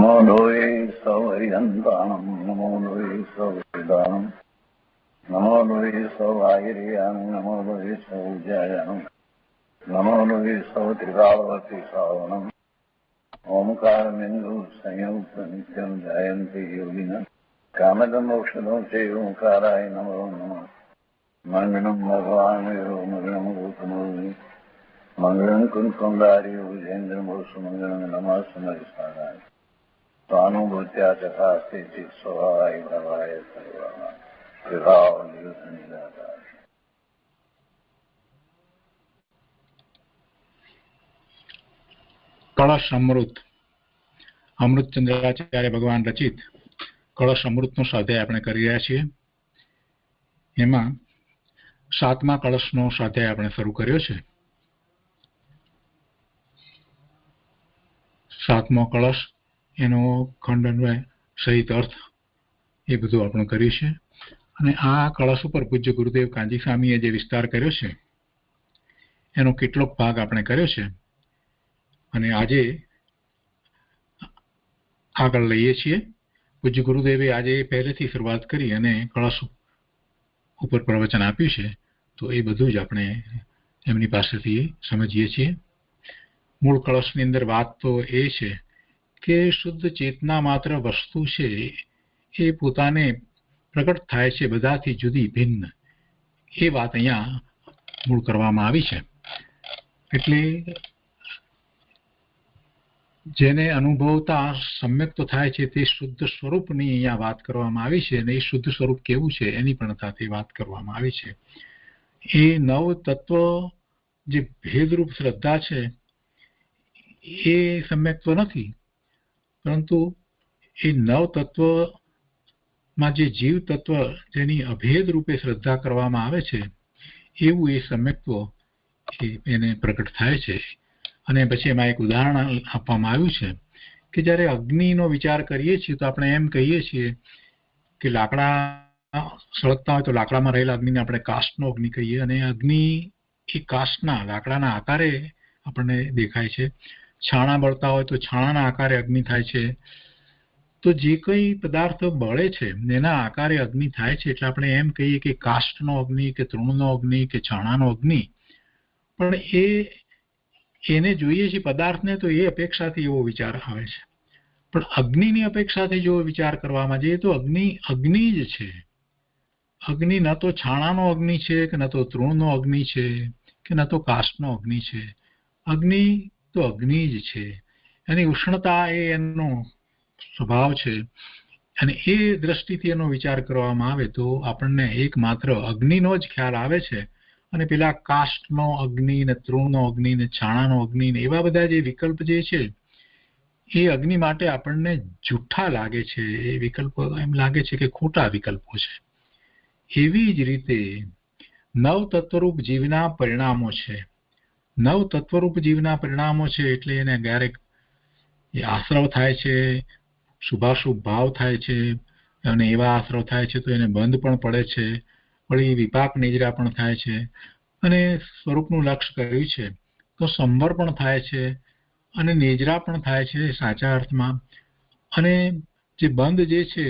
नमो लोये सौहरिहन्ताणं नमो लोये सौहृदानं नमो लोये सौभागिर्यानं नमो लोये सौज्यायानं नमो लोये सौत्रिकावती सावनं ओंकारमिन्दु संयुक्त नित्यं जयन्ति योगिनः कामदं मोक्षदं चैव ओंकाराय नमो नमः मङ्गलं भगवान् विष्णु मङ्गलं गौतमोऽग्नि मङ्गलं कुञ्कुण्डारि विजेन्द्रमोसुमङ्गलं नमः समरिसाराय स्वानुभूत्या तथास्ति स्वभावाय भवाय सर्वः विभाव निरुद्ध निराकार। કળશ અમૃતચંદ્રાચાર્ય ભગવાન રચિત કળશ અમૃતનો સ્વાધ્યાય આપણે કરી રહ્યા છીએ. એમાં 7મા કળશનો સ્વાધ્યાય આપણે શરૂ કર્યો છે. 7મો કળશ, એનો ખંડ અન્વય સહિત અર્થ એ બધું આપણે કર્યું છે. અને આ કળશ ઉપર પૂજ્ય ગુરુદેવ કાંજી સ્વામીએ જે વિસ્તાર કર્યો છે એનો કેટલોક ભાગ આપણે કર્યો છે. અને આજે આગળ લઈએ છીએ. પૂજ્ય ગુરુદેવે આજે પહેલેથી શરૂઆત કરી અને કળશ ઉપર પ્રવચન આપ્યું છે, તો એ બધું જ આપણે એમની પાસેથી સમજીએ છીએ. મૂળ કળશની અંદર વાત તો એ છે કે શુદ્ધ ચેતના માત્ર વસ્તુ છે એ પોતાને પ્રગટ થાય છે બધાથી જુદી ભિન્ન, એ વાત અહીંયા મૂળ કરવામાં આવી છે. એટલે જેને અનુભવતા સમ્યક તો થાય છે તે શુદ્ધ સ્વરૂપની અહીંયા વાત કરવામાં આવી છે. અને એ શુદ્ધ સ્વરૂપ કેવું છે એની પણ સાથે વાત કરવામાં આવી છે. એ નવ તત્વ જે ભેદરૂપ શ્રદ્ધા છે એ સમ્યક તો નથી, પરંતુ એ નવ તત્વમાં જે જીવ તત્વ જેની અભેદ રૂપે શ્રદ્ધા કરવામાં આવે છે એવું એ સમ્યક્ત્વ એને પ્રગટ થાય છે. અને પછી એમાં એક ઉદાહરણ આપવામાં આવ્યું છે કે જ્યારે અગ્નિનો વિચાર કરીએ છીએ તો આપણે એમ કહીએ છીએ કે લાકડા સળગતા હોય તો લાકડામાં રહેલા અગ્નિને આપણે કાષ્ઠનો અગ્નિ કહીએ. અને અગ્નિ એ કાષ્ઠના લાકડાના આકારે આપણને દેખાય છે. છાણા બળતા હોય તો છાણાના આકારે અગ્નિ થાય છે. તો જે કંઈ પદાર્થ બળે છે એના આકારે અગ્નિ થાય છે. એટલે આપણે એમ કહીએ કે કાષ્ઠનો અગ્નિ કે તૃણનો અગ્નિ કે છાણાનો અગ્નિ. પણ એને જોઈએ છે પદાર્થને તો એ અપેક્ષાથી એવો વિચાર આવે છે. પણ અગ્નિની અપેક્ષાથી જો વિચાર કરવામાં જઈએ તો અગ્નિ જ છે. અગ્નિ ન તો છાણાનો અગ્નિ છે કે ન તો તૃણનો અગ્નિ છે કે ન તો કાષ્ઠનો અગ્નિ છે. અગ્નિ તો અગ્નિ જ છે. એની ઉષ્ણતા એ એનો સ્વભાવ છે. અને એ દ્રષ્ટિથી એનો વિચાર કરવામાં આવે તો આપણને એકમાત્ર અગ્નિનો જ ખ્યાલ આવે છે. અને પેલા કાષ્ઠનો અગ્નિ ને તૃણનો અગ્નિ ને છાણાનો અગ્નિ ને એવા બધા જે વિકલ્પ જે છે એ અગ્નિ માટે આપણને જૂઠા લાગે છે. એ વિકલ્પો એમ લાગે છે કે ખોટા વિકલ્પો છે. એવી જ રીતે નવ તત્વરૂપ જીવના પરિણામો છે. નવ તત્વરૂપ જીવના પરિણામો છે એટલે એને ક્યારેક એ આશ્રવ થાય છે, શુભાશુભ ભાવ થાય છે, અને એવા આશ્રવ થાય છે તો એને બંધ પણ પડે છે, વળી વિપાક નિજરા પણ થાય છે. અને સ્વરૂપનું લક્ષ્ય કર્યું છે તો સંવર પણ થાય છે અને નિજરા પણ થાય છે સાચા અર્થમાં. અને જે બંધ જે છે,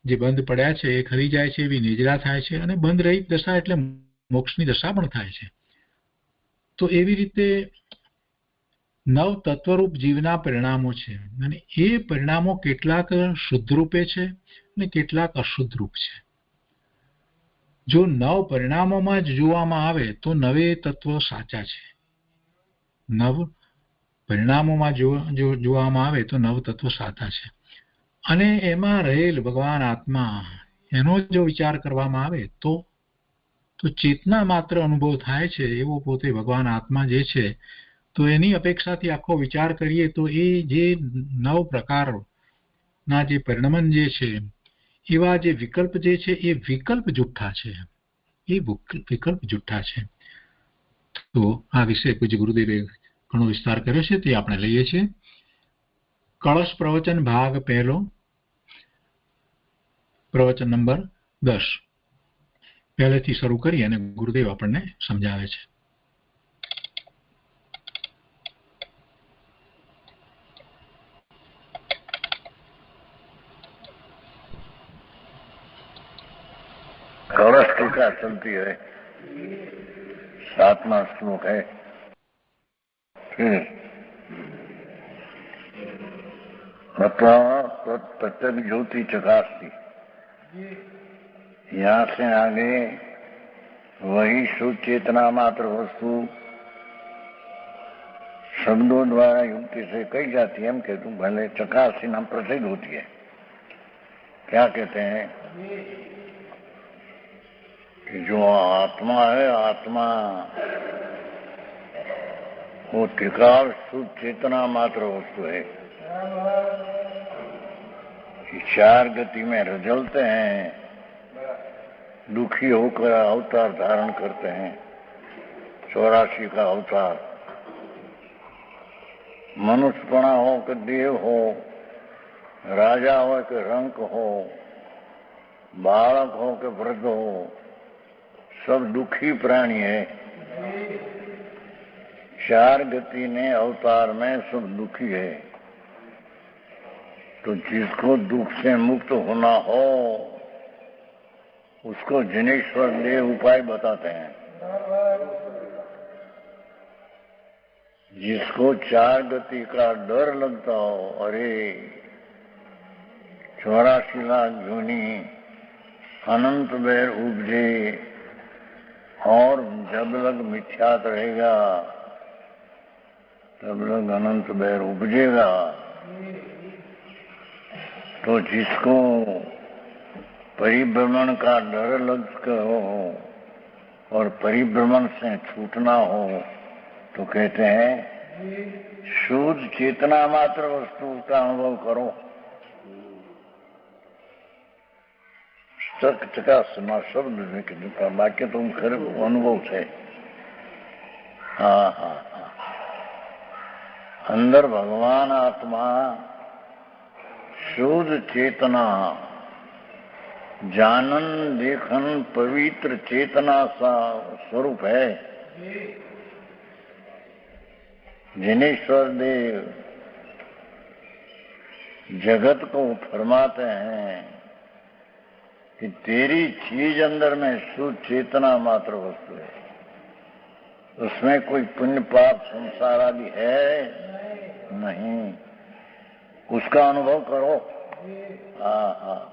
જે બંધ પડ્યા છે એ ખરી જાય છે એવી નિજરા થાય છે. અને બંધ રહિત દશા એટલે મોક્ષની દશા પણ થાય છે. તો એવી રીતે નવ તત્વરૂપ જીવના પરિણામો છે. અને એ પરિણામો કેટલાક શુદ્ધ રૂપે છે અને કેટલાક અશુદ્ધ રૂપ છે. જો નવ પરિણામોમાં જ જોવામાં આવે તો નવે તત્વ સાચા છે. નવ પરિણામોમાં જો જોવામાં આવે તો નવ તત્વ સાચા છે. અને એમાં રહેલ ભગવાન આત્મા એનો જો વિચાર કરવામાં આવે તો ચેતના માત્ર અનુભવ થાય છે એવો પોતે ભગવાન આત્મા જે છે. તો એની અપેક્ષાથી આખો વિચાર કરીએ તો એ જે નવ પ્રકારના જે પરિણમન જે છે એવા જે વિકલ્પ જે છે એ વિકલ્પ જુઠ્ઠા છે. એ વિકલ્પ જુઠ્ઠા છે. તો આ વિશે પૂજ્ય ગુરુદેવે ઘણો વિસ્તાર કર્યો છે તે આપણે લઈએ છીએ. કળશ પ્રવચન ભાગ પહેલો, પ્રવચન નંબર 10 પહેલેથી શરૂ કરી અને ગુરુદેવ આપણને સમજાવે છે. टीका चलती है, 7वां श्लोक है। फिर प्रत्यक ज्योति चकास्ती, यहाँ से आगे वही शुद्ध चेतना मात्र वस्तु शब्दों द्वारा युक्ति से कही जाती है। हम कहते हैं भले चकास्ती नाम प्रसिद्ध होती है। क्या कहते हैं कि जो आत्मा है, आत्मा वो टिकाव शुद्ध चेतना मात्र वस्तु है। चार गति में रजलते हैं, दुखी होकर अवतार धारण करते हैं, 84 का अवतार। मनुष्यपना हो कि देव हो, राजा हो कि रंक हो, बालक हो कि वृद्ध हो, सब दुखी प्राणी है। चार गति ने अवतार में सब दुखी है। तो जिसको दुख से मुक्त होना हो उसको जिनेश्वर देव उपाय बताते हैं। जिसको चार गति का डर लगता हो, अरे 84 लाख जूनी अनंत बैर उपजे और जब लग मिथ्यात रहेगा तब लग अनंत बैर उपजेगा। तो जिसको परिभ्रमण का डर लगता हो और परिभ्रमण से छूटना हो तो कहते हैं शुद्ध चेतना मात्र वस्तु का अनुभव करो। चकासना शब्द का वाक्य तुम खरे अनुभव है। हाँ हाँ हाँ, अंदर भगवान आत्मा शुद्ध चेतना जानन देखन पवित्र चेतना सा स्वरूप है। जिनेश्वर देव जगत को फरमाते हैं कि तेरी चीज अंदर में शुद्ध चेतना मात्र वस्तु है, उसमें कोई पुण्य पाप संसार आदि है नहीं, उसका अनुभव करो। हाँ हाँ,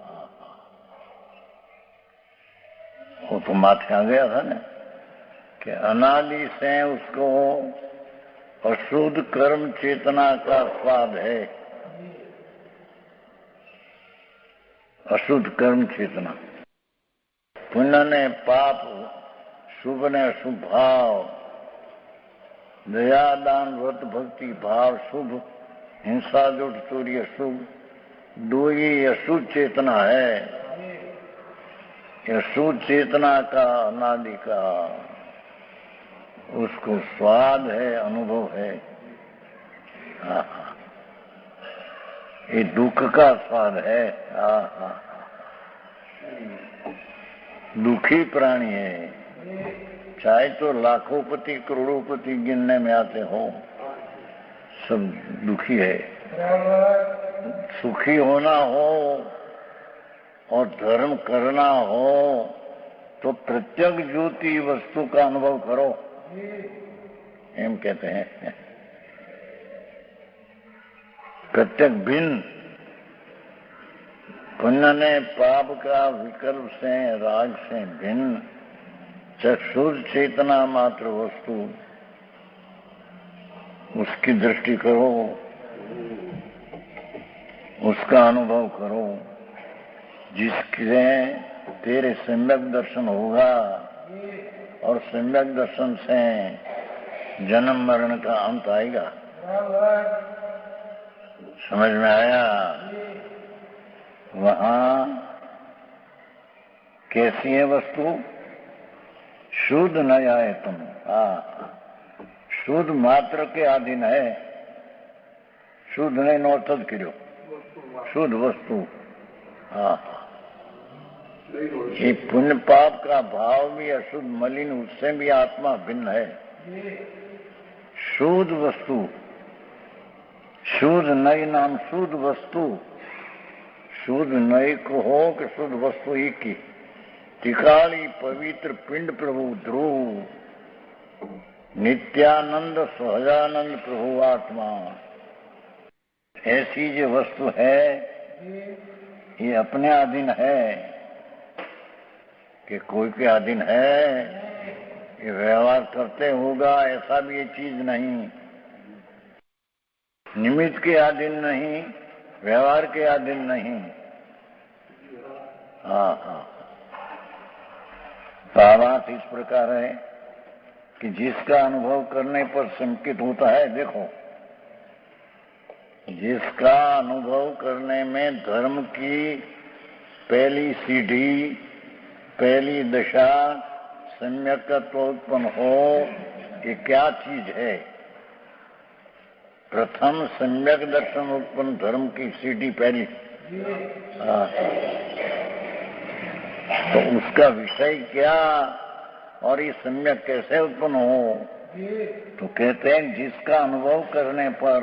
वो तो माथे आ गया था ना कि अनादि से उसको अशुद्ध कर्म चेतना का स्वाद है। अशुद्ध कर्म चेतना, पुण्य ने पाप, शुभ ने शुभ भाव, दया दान व्रत भक्ति भाव शुभ, हिंसा जुट चोरी अशुभ, दो ही अशुद्ध चेतना है। यह शुद्ध चेतना का अनादि का उसको स्वाद है, अनुभव है। ये दुख का स्वाद है। दुखी प्राणी है, चाहे तो लाखोंपति करोड़ोंपति गिनने में आते हो, सब दुखी है। सुखी होना हो और धर्म करना हो तो प्रत्यक ज्योति वस्तु का अनुभव करो, एम कहते हैं। प्रत्यक भिन्न, पुण्य ने पाप का विकल्प से राग से भिन्न चक्षुर चेतना मात्र वस्तु, उसकी दृष्टि करो, उसका अनुभव करो, जिससे तेरे सम्यक दर्शन होगा और सम्यक दर्शन से जन्म मरण का अंत आएगा। समझ में आया? वहां कैसी है वस्तु? शुद्ध न आए तुम। शुद्ध मात्र के अधीन है, शुद्ध नहीं नौतद करो, शुद्ध वस्तु। ये पुण्य पाप का भाव भी अशुद्ध मलिन, उससे भी आत्मा भिन्न है। शुद्ध वस्तु, शुद्ध नई नाम शुद्ध वस्तु, शुद्ध नई को हो कि शुद्ध वस्तु एक की, टिकाली पवित्र पिंड प्रभु ध्रुव, नित्यानंद सहजानंद प्रभु आत्मा, ऐसी जो वस्तु है ये अपने अधीन है कि कोई के अधीन है? ये व्यवहार करते होगा ऐसा भी ये चीज नहीं, निमित्त के अधीन नहीं, व्यवहार के अधीन नहीं। हाँ हाँ, भावार्थ इस प्रकार है कि जिसका अनुभव करने पर संकित होता है, देखो जिसका अनुभव करने में धर्म की पहली सीढ़ी, पहली दशा सम्यकत्व उत्पन्न हो, ये क्या चीज है? प्रथम सम्यक दर्शन उत्पन्न धर्म की सीढ़ी पहली। तो उसका विषय क्या और ये सम्यक कैसे उत्पन्न हो? तो कहते हैं जिसका अनुभव करने पर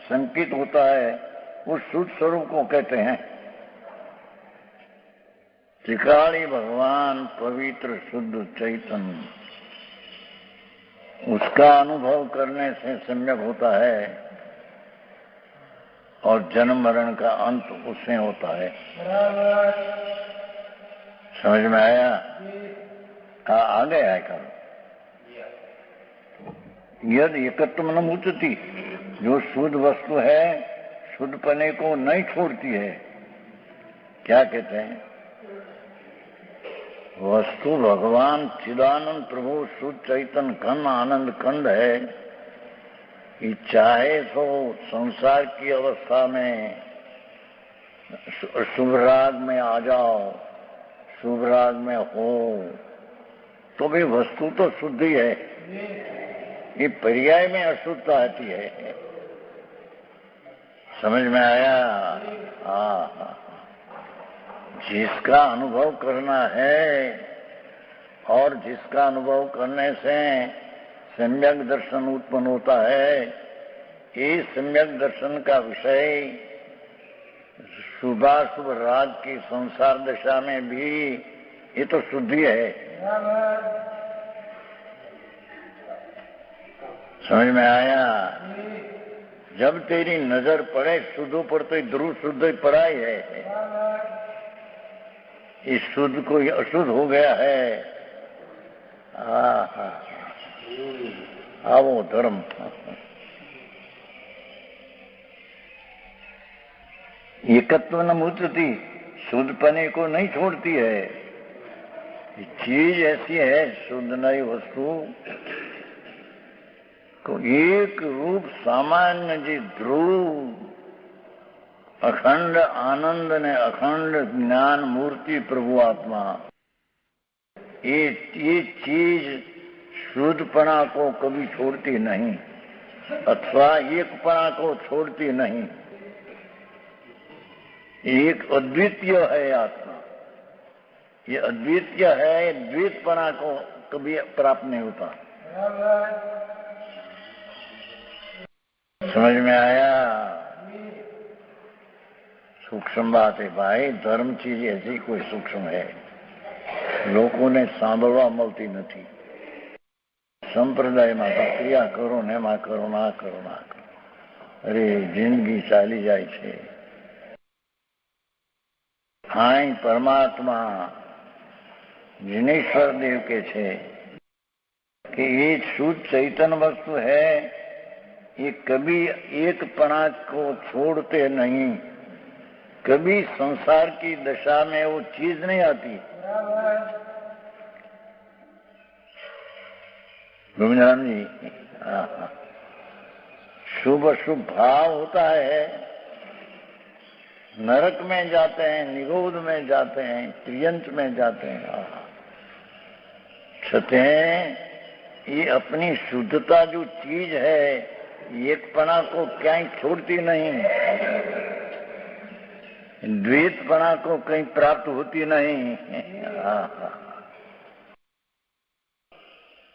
संकित होता है उस शुद्ध स्वरूप को कहते हैं। त्रिकाली भगवान पवित्र शुद्ध चैतन्य, उसका अनुभव करने से सम्यक होता है और जन्म मरण का अंत उससे होता है। समझ में आया? आ गया है कल। यद एकत्व न मुचती, जो शुद्ध वस्तु है शुद्ध पने को नहीं छोड़ती है। क्या कहते हैं? वस्तु भगवान चिदानंद प्रभु शुद्ध चैतन्य खंड आनंद खंड है कि चाहे तो संसार की अवस्था में शुभ राग में आ जाओ, शुभ राग में हो, तो भी वस्तु तो शुद्ध ही है। ये पर्याय में अशुद्धता आती है। समझ में आया? हाँ, जिसका अनुभव करना है और जिसका अनुभव करने से सम्यक दर्शन उत्पन्न होता है, ये सम्यक दर्शन का विषय शुभाशुभ राग की संसार दशा में भी ये तो शुद्धि है। समझ में आया? जब तेरी नजर पड़े शुद्धों पर तो ध्रुव शुद्ध ही पड़ा ही है। इस शुद्ध को अशुद्ध हो गया है। आवो धर्म। एकत्व न मुचती, शुद्ध पने को नहीं छोड़ती है। चीज ऐसी है शुद्ध नई वस्तु को एक रूप सामान्य जी ध्रुव अखंड आनंद ने अखंड ज्ञान मूर्ति प्रभु आत्मा, ये चीज शुद्धपना को कभी छोड़ती नहीं अथवा एकपना को छोड़ती नहीं। एक अद्वितीय है आत्मा, ये अद्वितीय है, द्वैतपना को कभी प्राप्त नहीं होता। समझ में आया? सूक्ष्म बात है भाई, धर्म चीज ऐसी कोई सूक्ष्म है, લોકોને સાંભળવા મળતી નથી। સંપ્રદાયમાં પ્રક્રિયા કરો ને એમાં કરો, ના કરો ના કરો, અરે જિંદગી ચાલી જાય છે। હાય પરમાત્મા जिनेश्वर देव के छे कि ये शुद्ध चैतन्य वस्तु है, ये कभी एक पना को छोड़ते नहीं, कभी संसार की दशा में वो चीज नहीं आती। गोविंदराम जी, शुभ अशुभ भाव होता है, नरक में जाते हैं, निगोध में जाते हैं, त्रियंत में जाते हैं। छते ये अपनी शुद्धता जो चीज है एकपना को क्या छोड़ती नहीं, द्वैतपना को कहीं प्राप्त होती नहीं।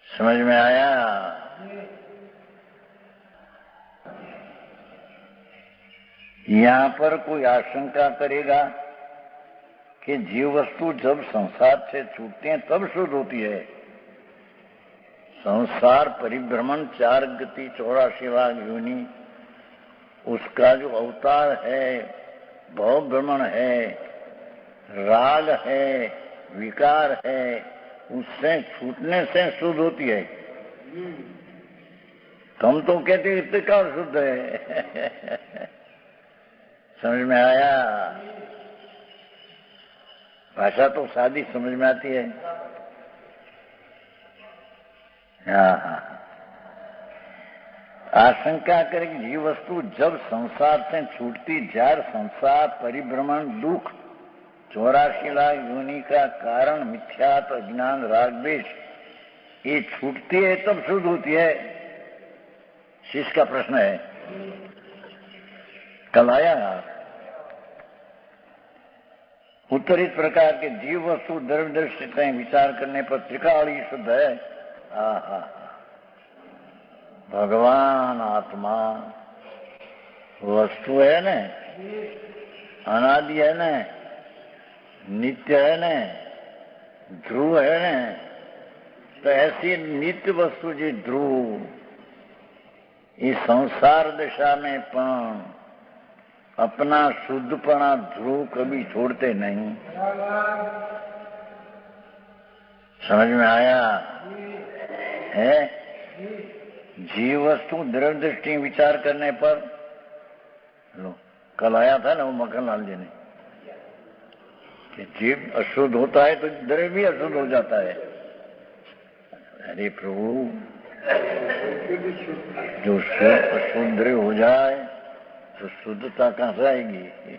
समझ में आया? यहाँ पर कोई आशंका करेगा कि जीव वस्तु जब संसार से छूटती है तब शुद्ध होती है। संसार परिभ्रमण 4 गति 84 लाख योनि, उसका जो अवतार है, भव भ्रमण है, राग है, विकार है, उससे छूटने से शुद्ध होती है। तुम तो कहते हो इतने का शुद्ध है। समझ में आया? भाषा तो सादी समझ में आती है। हाँ, आशंका करे कि जीव वस्तु जब संसार से छूटती, जार संसार परिभ्रमण दुख 84 लाख योनि का कारण मिथ्यात्व अज्ञान राग द्वेष ये छूटती है तब शुद्ध होती है। शिष्य का प्रश्न है, कल आया उत्तर इस प्रकार के जीव वस्तु द्रव्य दृष्टि से विचार करने पर त्रिकाली शुद्ध है। आहा, भगवान आत्मा वस्तु है न, अनादि है न, नित्य है न, ध्रुव है न, तो ऐसी नित्य वस्तु जी ध्रुव इस संसार दशा में पण अपना शुद्धपना ध्रुव कभी छोड़ते नहीं। समझ में आया है? जीव वस्तु द्रव्य दृष्टि विचार करने पर, लो कल आया था ना वो मक्खनलाल जी ने कि जीव अशुद्ध होता है तो द्रव्य भी अशुद्ध हो जाता है। अरे प्रभु, जो अशुद्ध हो जाए तो शुद्धता कहां से आएगी?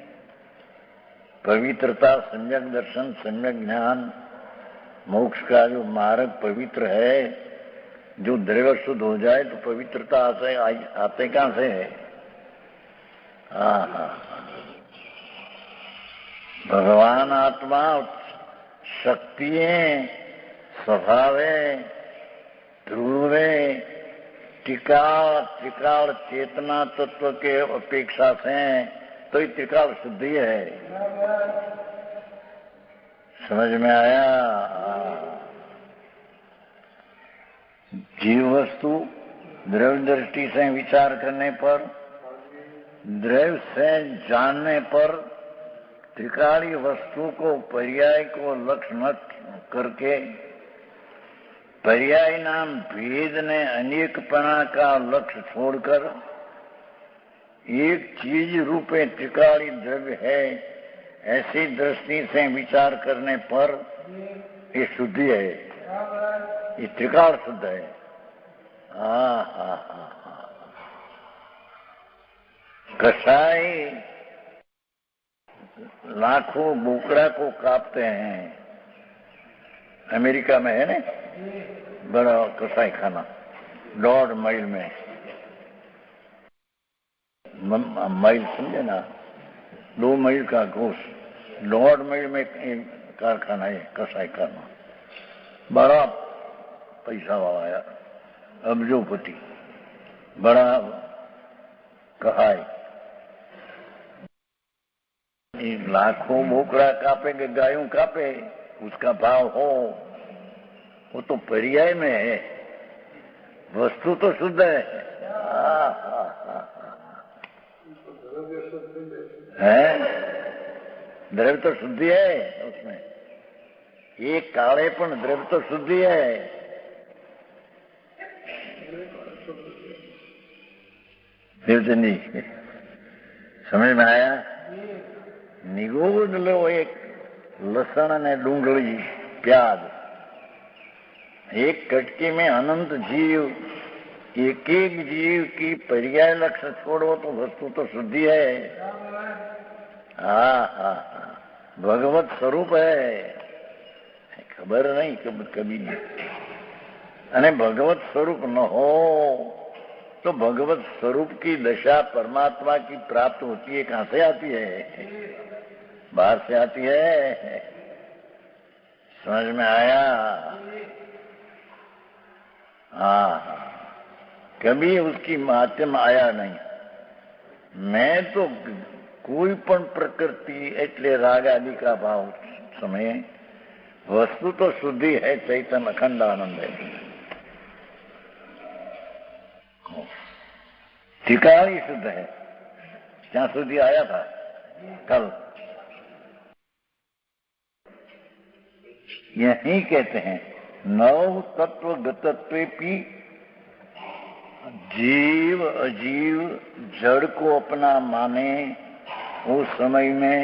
पवित्रता, सम्यक दर्शन, सम्यक ज्ञान, मोक्ष का जो मार्ग पवित्र है, जो द्रव्य शुद्ध हो जाए तो पवित्रता आते कहां से है? भगवान आत्मा शक्तियां स्वभावे ध्रुवे त्रिकाल चेतना तत्व के अपेक्षा से तो ये त्रिकाल शुद्धि है। समझ में आया? जीव वस्तु द्रव्य दृष्टि से विचार करने पर, द्रव्य से जानने पर त्रिकाली वस्तु को पर्याय को लक्ष्य न करके पर्याय नाम भेद ने अनेकपना का लक्ष्य छोड़कर एक चीज रूपे त्रिकाली द्रव्य है ऐसी दृष्टि से विचार करने पर ये शुद्धि है, ये त्रिकाल शुद्ध है। कसाई लाखों बोकरा को काटते हैं, अमेरिका में है ना बड़ा कसाई खाना, 1.5 मील में, मील समझे ना, 2 मील का गोश्त 1.5 मील में कारखाना है कसाई खाना, बड़ा पैसा वाला है, अब्जोपति, बड़ा कहाई। लाखों बोकरा कापेंगे, गायों कापे, उसका भाव हो, वो तो पर्याय में है, वस्तु तो शुद्ध है। द्रव्य तो शुद्धि है उसमें, एक कालेपन द्रव्य तो शुद्धि है। देवचंदी समझ में आया? निगोद लो एक लसन ने डूंगली प्याज, एक कटकी में अनंत जीव, एक एक जीव की पर्याय लक्ष्य छोड़ो तो वस्तु तो शुद्धि है। भगवत स्वरूप है, खबर नहीं कभी नहीं। अने भगवत स्वरूप न हो तो भगवत स्वरूप की दशा परमात्मा की प्राप्त होती है, कहां से आती है? बाहर से आती है। समझ में आया? कभी उसकी माध्यम आया नहीं। मैं तो कोई पण प्रकृति एटले राग आदि का भाव समय वस्तु तो शुद्धि है, चैतन्य अखंड आनंद है। ठिकाना ही शुद्ध है, जहां સુધી आया था कल। यही कहते हैं नव तत्व गतत्वेपि जीव अजीव जड़ को अपना माने, उस समय में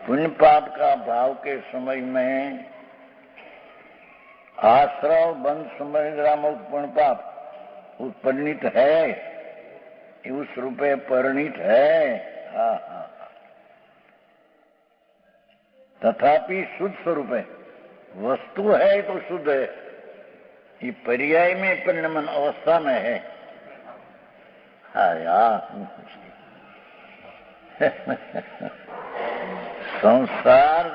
पुण्य पाप का भाव के समय में आश्रव बंध समझराम पुण्य पाप परिणित है, उस रूपे परिणित है। हाँ हाँ, तथापि शुद्ध स्वरूप है, वस्तु है तो शुद्ध है, ये पर्याय में परिणमन अवस्था में है। हाँ यार संसार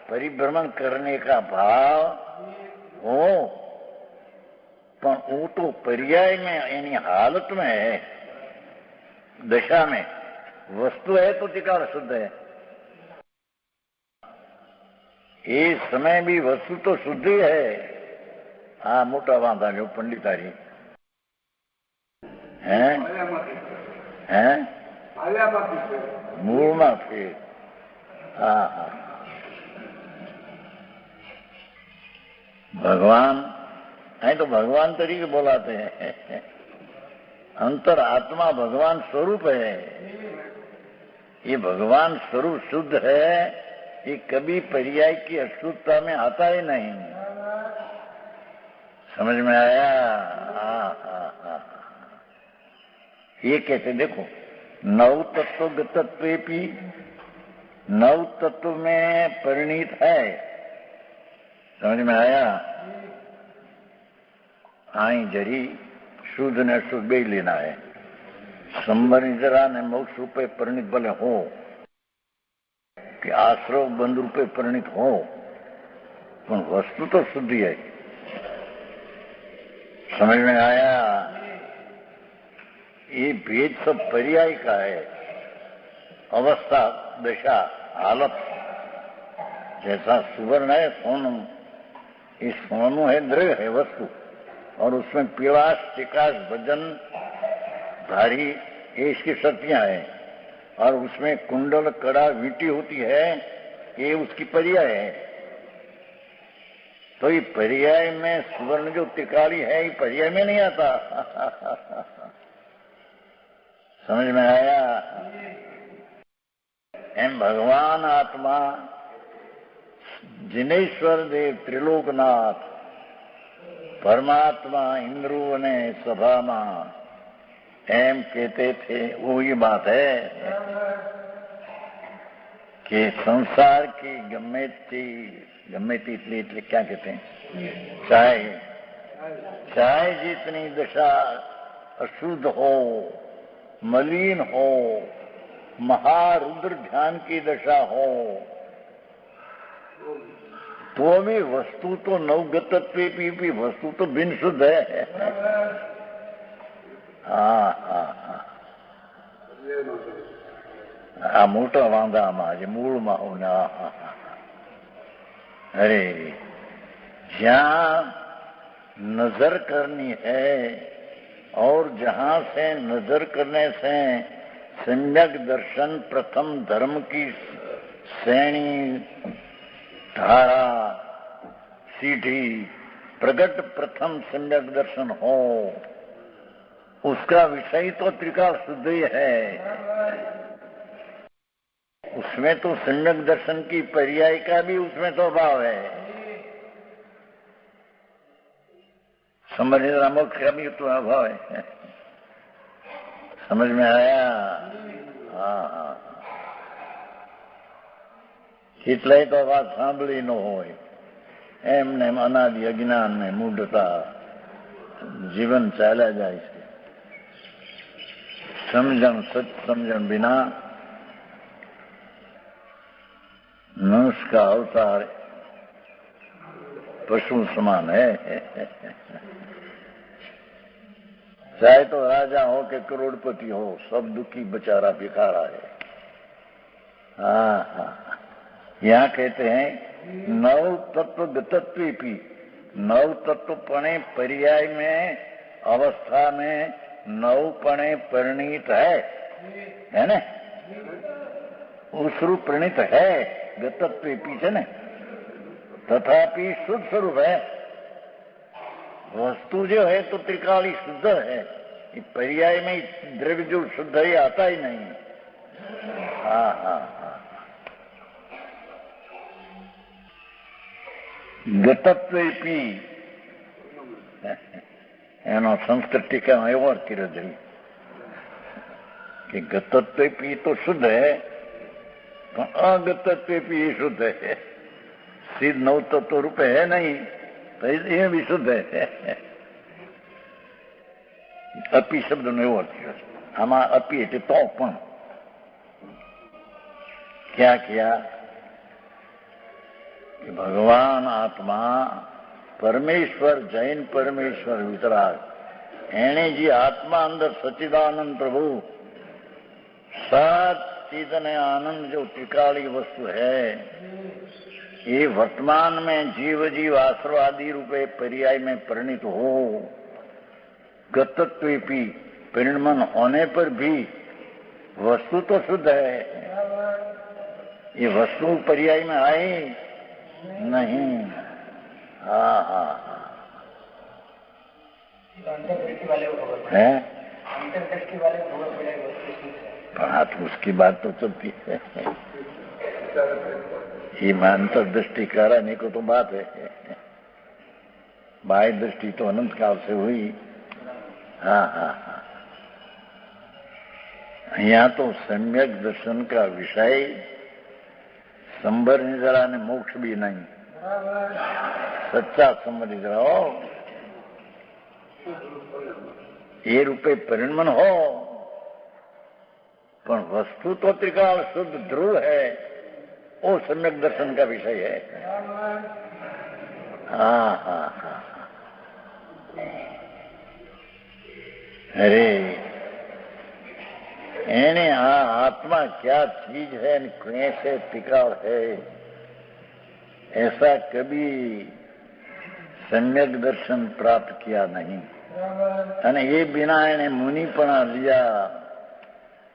परिभ्रमण करने का भाव हो, पर वो तो पर्याय में यानी हालत में है, दशा में। वस्तु है तो त्रिकाल शुद्ध है। ये समय भी वस्तु तो शुद्ध ही है। हाँ, मोटा वांधा जो पंडितारी हैं मूल में फिर। हाँ हाँ, भगवान है तो भगवान तरीके बोलाते हैं। अंतर आत्मा भगवान स्वरूप है। ये भगवान स्वरूप शुद्ध है, ये कभी पर्याय की अशुद्धता में आता ही नहीं। समझ में आया? हाँ हाँ हाँ, ये कहते देखो नव तत्व गतत्वेपि, नव तत्व में परिणीत है। समझ में आया? आई जरी शुद्ध ने शुद्ध भी लेना है। संबर निजरा ने मोक्ष रूपे परिणित भले हो कि आश्रव बंध रूपे परिणित हो, पर वस्तु तो शुद्धि है। समझ में आया? ये भेद सब पर्याय का है, अवस्था, दशा, हालत। जैसा सुवर्ण है सोनू, इस सोनू है द्रव्य है वस्तु, और उसमें पीलाश टिकाश भजन भारी ये इसकी शक्तियां हैं, और उसमें कुंडल कड़ा वींटी होती है, ये उसकी पर्याय है। तो ये पर्याय में सुवर्ण जो त्रिकाली है, ये पर्याय में नहीं आता। समझ में आया? एम भगवान आत्मा जिनेश्वर देव त्रिलोकनाथ परमात्मा इंद्रू ने सभा में एम कहते थे, वो ये बात है कि संसार की गम्मे એટલે क्या कहते हैं, चाहे जितनी दशा अशुद्ध हो, मलिन हो, महारुद्र ध्यान की दशा हो, तो भी वस्तु तो नवगतत्व भी वस्तु तो बिन शुद्ध है। हाँ हाँ हाँ, आ मोटा वांधा मूल में होना। अरे जहां नजर करनी है और जहां से नजर करने से सम्यक दर्शन प्रथम धर्म की श्रेणी धारा सीढ़ी प्रगट प्रथम सम्यक दर्शन हो, उसका विषय तो त्रिकाल शुद्ध ही है। उसमें तो सम्यक दर्शन की पर्याय का भी उसमें तो भाव है, समझ मोक्ष का भी तो अभाव है। समझ में आया? हाँ हाँ, કેટલાય તો વાત સાંભળી ન હોય, એમને અનાદિ અજ્ઞાન ને મૂઢતા જીવન ચાલ્યા જાય છે। સમજણ સચ સમજણ बिना मनुष्य का अवतार पशु समान है। चाहे तो राजा हो के करोड़पति हो, सब दुखी बेचारा भिखारा है। हाँ हाँ, यहाँ कहते हैं नव तत्व गतत्वेपि, नव तत्वपणे पर्याय में अवस्था में नवपणे परिणीत है ना, उस रूप परिणीत है गतत्वेपि है ना, तथापि शुद्ध स्वरूप है। वस्तु जो है तो त्रिकाली शुद्ध है, पर्याय में द्रव्य जो शुद्ध है आता ही नहीं। हाँ हाँ हाँ, ગતત્વેપી એનો સંસ્કૃત ટીકામાં એવો અર્થ કર્યો છે કે ગતત્વેપી તો શુદ્ધ है પણ અગતત્વેપી ये शुद्ध है। सिद्ध नव तत्व रूप है नहीं तो ये भी शुद्ध है। अपी शब्द નો એવો અર્થ કર્યો છે। આમાં अपी એટલે તો પણ क्या किया कि भगवान आत्मा परमेश्वर जैन परमेश्वर वितराग एने जी आत्मा अंदर सच्चिदानंद प्रभु सचिद ने आनंद जो त्रिकाली वस्तु है, ये वर्तमान में जीव जीव आश्रवादी रूपे पर्याय में परिणित हो, गतत्वेपि परिणमन होने पर भी वस्तु तो शुद्ध है, ये वस्तु पर्याय में आए नहीं। हाँ हाँ है, हाँ तो उसकी बात तो चलती है। ये अंतर्दृष्टि कराने को तो बात है, बाह्य दृष्टि तो अनंत काल से हुई। हाँ हाँ हाँ, यहाँ तो सम्यक दर्शन का विषय संबर निजरा ने मोक्ष भी नहीं, सच्चा संबर निजरा हो, ये रूपे परिणमन हो, पर वस्तु तो त्रिकाल शुद्ध ध्रुव है, वो सम्यक दर्शन का विषय है। हाँ हाँ हाँ, अरे एने आत्मा क्या चीज है, कैसे टिकाव है, ऐसा कभी सम्यक दर्शन प्राप्त किया नहीं। અને એ बिना એને मुनिपना लिया,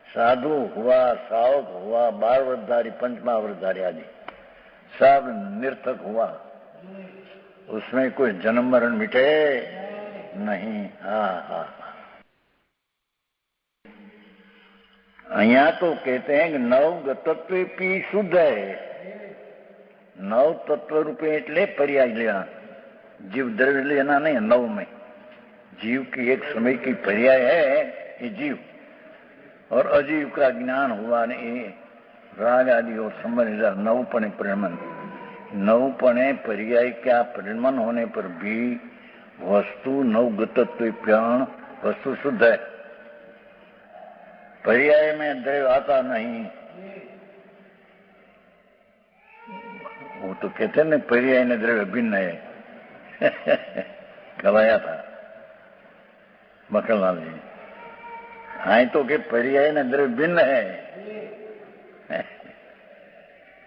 साधु हुआ, सावक हुआ, 12 व्रतधारी, 5वां व्रतधारी आदि सब निर्थक हुआ, उसमें कोई जन्म मरण मिटे नहीं। हाँ हाँ, અહીંયા तो कहते हैं कि नव गतत्वेपि शुद्ध है। नव तत्व रूपे એટલે पर्याय लेना, जीव द्रव्य लेना नहीं, नव में जीव की एक समय की पर्याय है ये जीव, और अजीव का ज्ञान हुआ ने राग आदि और संबंध नवपणे परिणमन, नवपणे पर्याय क्या परिणमन होने पर भी वस्तु नवगतत्वेप्याण वस्तु शुद्ध है, पर्याय में द्रव्य आता नहीं। वो तो कहते हैं पर्याय ने द्रव्य भिन्न है गवाया था मक्खनलाल जी। हाँ तो के पर्याय ने द्रव्य भिन्न है,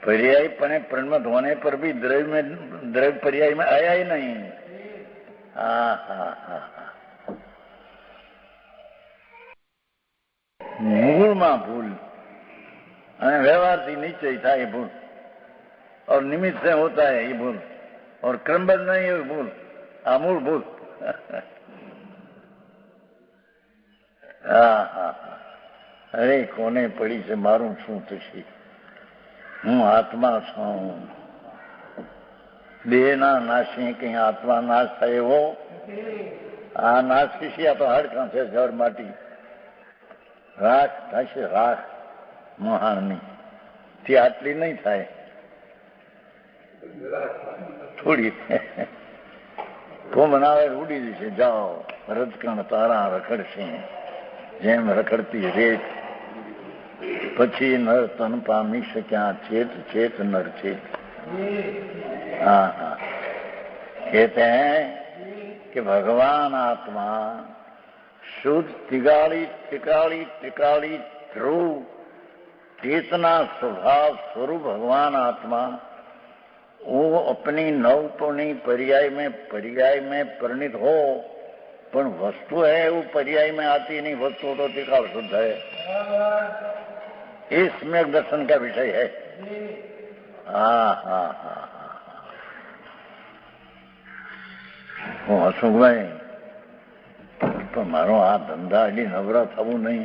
पर्याय पने परिणमत होने पर भी द्रव्य पर्याय में आया ही नहीं। हाँ हाँ हाँ, મૂળમાં ભૂલ અને વ્યવહારથી નિશ્ચય થાય એ ભૂલ, और निमित्त से होता है ये भूल, और क्रमबद्ध नहीं है भूल, मूल भूल। हाँ हाँ, अरे कोने पड़ी से मारूं छू थशी, हूँ आत्मा छूं, देहना नाशी कहीं आत्मा नाश थाय हो, आ नाश थशी आ तो हाडकां छे जड़ माटी, राख थशे राख मोहाणनी, थी आटली नहीं थाय थोड़ी को बनावे उड़ी जैसे जाओ रजकण तारा रखड़शे जेम रखड़ती रेत, पछी नर तन पामी शक्या चेत चेत नर चेत। हाँ हाँ, कहते हैं कि भगवान आत्मा शुद्ध त्रिकाली त्रिकाली त्रिकाली ध्रुव चेतना स्वभाव स्वरूप भगवान आत्मा वो अपनी नवपणी पर्याय में परिणित हो, पर वस्तु है वो पर्याय में आती नहीं, वस्तु तो टिकाव शुद्ध है। ये सम्यक दर्शन का विषय है। हाँ, अशोकभाई तो मारो आ धंधा हજી नवरा थવું नहीं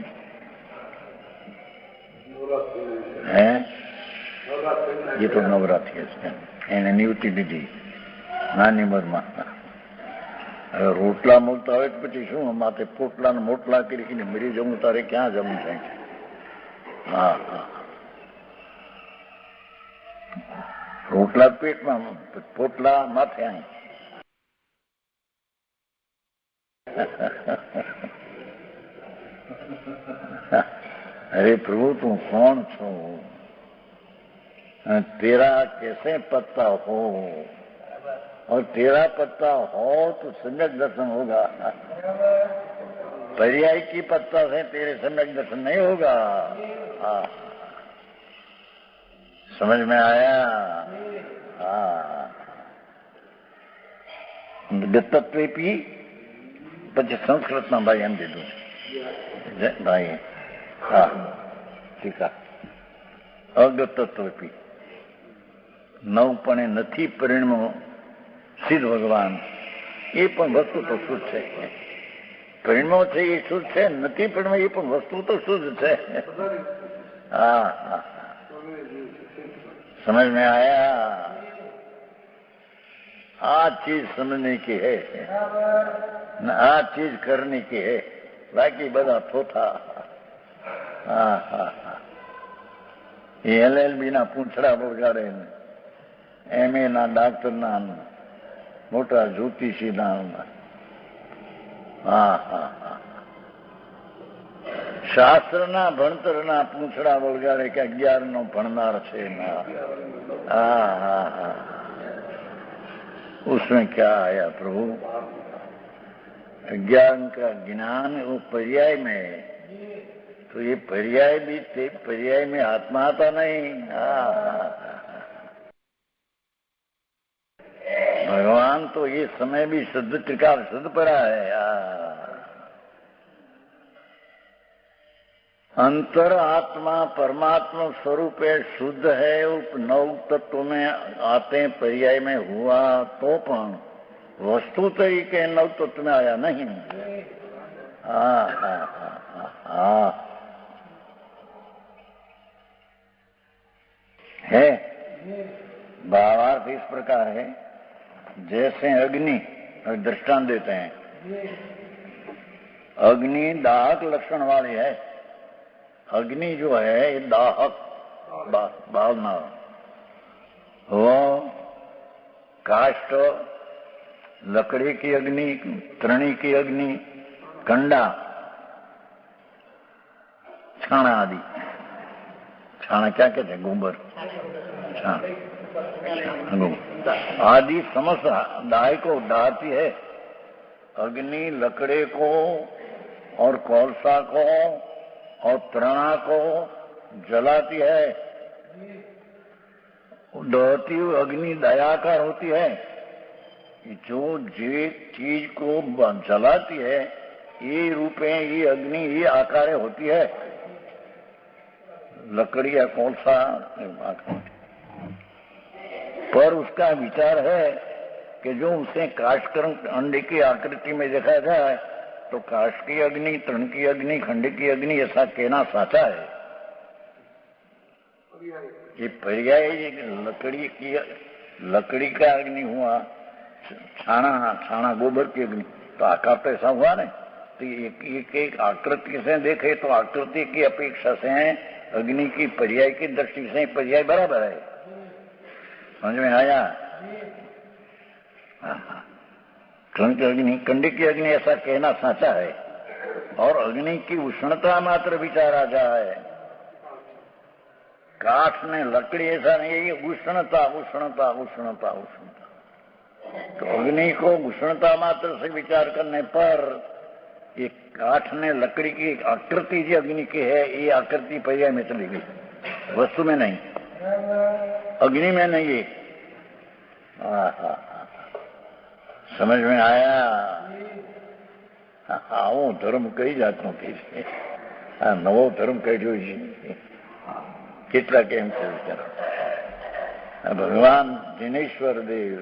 है। ये तो नवरात्रि है, એને નિવૃત્તિ લીધી નાની ઉંમરમાં। હવે રોટલા મળતા હોય પછી શું માથે પોટલા ને મોટલા કરીને મરી જવું, તારે ક્યાં જવું થાય? હા, રોટલા પેટમાં, પોટલા માથે અહીં। अरे प्रभु तू कौन छो? तेरा कैसे पत्ता हो, और तेरा पत्ता हो तो सम्यक दर्शन होगा। पर्याय की पत्ता से तेरे सम्यक दर्शन नहीं होगा। हाँ, समझ में आया? हाँ, गतत्वेपी પછી સંસ્કૃતના ભાઈ એમ દીધું ભાઈ। હા, ટીકા અગતત્વેપી નવપણે નથી પરિણમો સિદ્ધ ભગવાન, એ પણ વસ્તુ તો શુદ્ધ છે। પરિણમો છે એ શુદ્ધ છે, નથી પરિણમો એ પણ વસ્તુ તો શુદ્ધ છે। हाँ, समझ में आया? आ चीज समझने की है, आ चीज करने की है, बाकी बधा थोथा। हाँ, ये LLB ना पूंछड़ा बगाड़े, MA ना डॉक्टर ना मोटा ज्योतिषी ना। हाँ, शास्त्र ना भणतर ना पूंछड़ा बगाड़े के 11 नो भणनार छे ना। हाँ, उसमें क्या आया प्रभु? ज्ञान का ज्ञान वो पर्याय में, तो ये पर्याय भी थे, पर्याय में आत्मा आता नहीं। भगवान तो ये समय भी शुद्ध त्रिकाल शुद्ध पड़ा है। अंतर आत्मा परमात्मा स्वरूप है, शुद्ध है, नव तत्व में आते पर्याय में हुआ तो पण वस्तु तरीके नव तत्व में आया नहीं। हाँ, है। भावार्थ इस प्रकार है, जैसे अग्नि, दृष्टांत देते हैं, अग्नि दाहक लक्षण वाली है। अग्नि जो है ये दाहक भावना, वो काष्ठ, लकड़ी की अग्नि, तृणी की अग्नि, कंडा, छाना आदि। छाना क्या कहते हैं? गोबर, आदि समस्त दाह को दाहती है। अग्नि लकड़े को और कोलसा को और तृणा को जलाती है। दहती हुई अग्नि दयाकार होती है। जो चीज को जलाती है ये रूपे, ये अग्नि, ये आकारे होती है। लकड़ी या कोलसा, पर उसका विचार है कि जो उसे काष्ठकर्म अंडे की आकृति में देखा जाए तो काष्ठ की अग्नि, तृण की अग्नि, खंड की अग्नि, ऐसा कहना साचा है। ये पर्याय लकड़ी का अग्नि हुआ, छाना गोबर की अग्नि, तो आकार तो ऐसा हुआ नहीं। तो एक आकृति से देखे तो आकृति की अपेक्षा से अग्नि की पर्याय की दृष्टि से पर्याय बराबर है। समझ में आया? तृण की अग्नि, कंडी की अग्नि, ऐसा कहना साचा है। और अग्नि की उष्णता मात्र विचारा जाए, काठ ने लकड़ी ऐसा नहीं, उष्णता उष्णता उष्णता उष्णता। तो अग्नि को उष्णता मात्र से विचार करने पर ये काठ ने लकड़ी की आकृति जो अग्नि की है, ये आकृति पर्याय में चली गई। वस्तु में नहीं, अग्नि में नहीं है। समझ में आया? આવો ધર્મ કઈ જાતનો થઈ છે? આ નવો ધર્મ કાઢ્યો છે, કેટલા કેમ છે વિચારો. ભગવાન દિનેશ્વર દેવ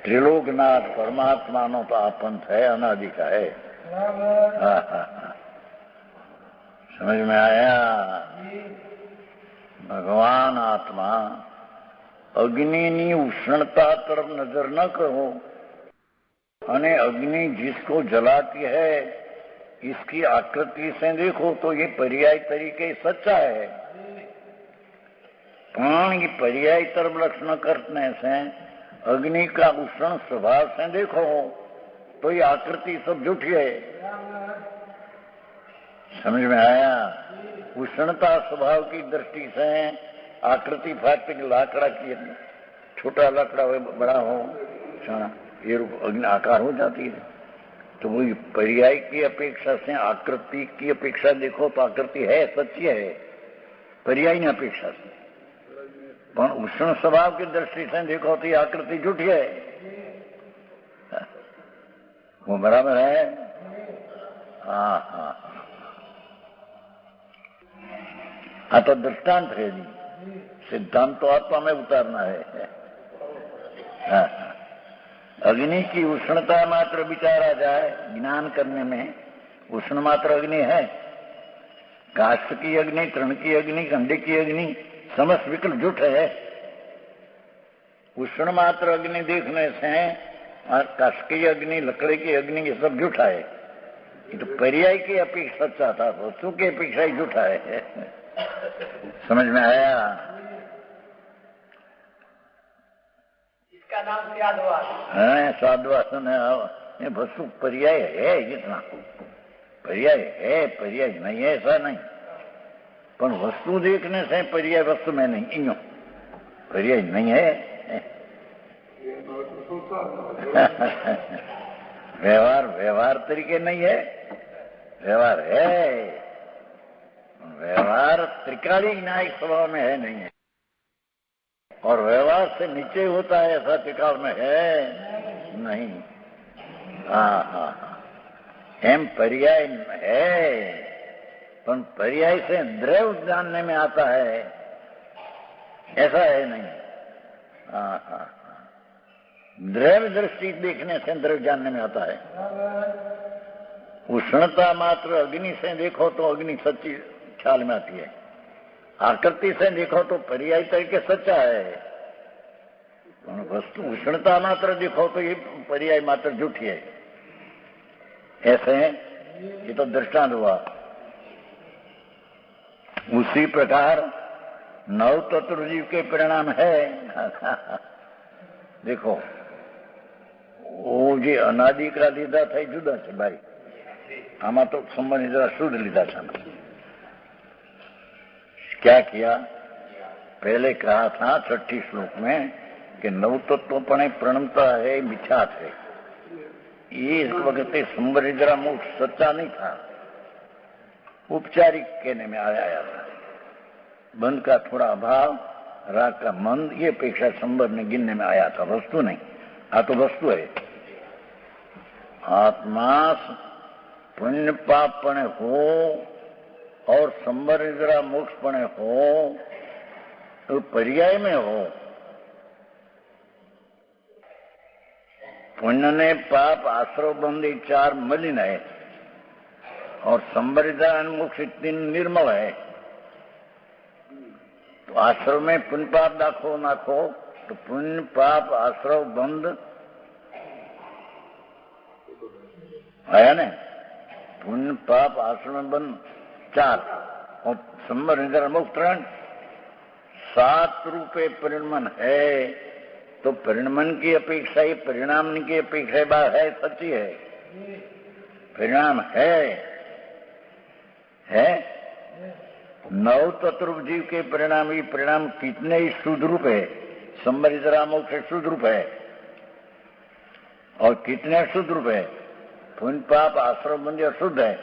त्रिलोकनाथ परमात्मा नो तो आप पंथ है, अनादि का है. समझ में आया? भगवान आत्मा अग्नि नी उष्णता तरफ नजर न करो, अने अग्नि जिसको जलाती है इसकी आकृति से देखो तो ये पर्याय तरीके सच्चा है, पण ये पर्याय तरफ लक्षण करने से अग्नि का उष्ण स्वभाव से देखो तो ये आकृति सब झूठी है. समझ में आया? उष्णता स्वभाव की दृष्टि से आकृति फाक्ट लाकड़ा की, छोटा लाकड़ा हो बड़ा हो, ये रूप अग्नि आकार हो जाती है. तो वो पर्याय की अपेक्षा से आकृति की अपेक्षा देखो तो आकृति है, सच्ची है, पर्याय की अपेक्षा से. पण उष्ण स्वभाव की दृष्टि से देखो तो ये आकृति झूठी है. वो बराबर है? हाँ हाँ. हाँ तो दृष्टांत है जी, सिद्धांत तो आत्मा में उतारना है. हाँ. अग्नि की उष्णता मात्र विचारा जाए ज्ञान करने में, उष्ण मात्र अग्नि है. काष्ठ की अग्नि, तृण की अग्नि, गंडे की अग्नि समस्त विकल्प झूठ है. उष्ण मात्र अग्नि देखने से काष्ठ की अग्नि, लकड़ी की अग्नि, ये सब झूठा है. ये तो पर्याय की अपेक्षा सच्चा था, वस्तु की अपेक्षा ही झूठा है. समझ में आया? इसका नाम साधवास है. साधवास है. वस्तु पर्याय है, जितना पर्याय है, पर्याय नहीं है ऐसा नहीं. पर वस्तु देखने से पर्याय वस्तु में नहीं, इनो पर्याय नहीं है. व्यवहार व्यवहार तरीके नहीं है, व्यवहार है. व्यवहार त्रिकाली न्यायिक स्वभाव में है, नहीं है. और व्यवहार से नीचे होता है ऐसा त्रिकाल में है नहीं. हाँ हाँ. एम पर्याय है, पर पर्याय से द्रव्य जानने में आता है, ऐसा है नहीं. हाँ हाँ. द्रव्य दृष्टि देखने से द्रव्य जानने में आता है. उष्णता मात्र अग्नि से देखो तो अग्नि सच्ची ख्याल में आती है. आकृति से देखो तो पर्याय तरीके सच्चा है. वस्तु उष्णता मात्र देखो तो ये पर्याय मात्र झूठी है. ऐसे ये तो दृष्टांत हुआ. उसी प्रकार नव तत्व जीव के परिणाम है. देखो वो जे अनादिकरा लीधा था जुदा है भाई. आमा तो संबंध जरा शुद्ध लीधा था. क्या किया? पहले कहा था 6 श्लोक में कि नव तत्व पण प्रणमता है, मिथ्या है. ये इस वक्त संबंध जरा मोक्ष सच्चा नहीं था, उपचारिक कहने में आया था. बंध का थोड़ा अभाव, राग का मंद, ये अपेक्षा संबर ने गिनने में आया था, वस्तु नहीं. आ तो वस्तु है. आत्मा पुण्य पाप पण हो और संबर जरा मोक्ष पण हो तो पर्याय में हो. पुण्य ने पाप आश्रव बंदी 4 मलिन है और संबरिता मोक्ष 3 निर्मल है. तो आश्रव में पुण्य पाप नाखो तो पुण्य पाप आश्रव बंद आया ने. पुण्य पाप आश्रव बंद 4 और संबरिता मोक्ष 3. 7 रूपे परिणमन है. तो परिणमन की अपेक्षा ही परिणाम की अपेक्षा बात है, सच्ची है. परिणाम है. नव तत्व जीव के परिणाम ही परिणाम कितने ही शुद्ध रूप है. संबरिता मोक्ष शुद्ध रूप है. और कितने शुद्ध रूप है? पुण्य पाप आश्रम बंदी अशुद्ध है.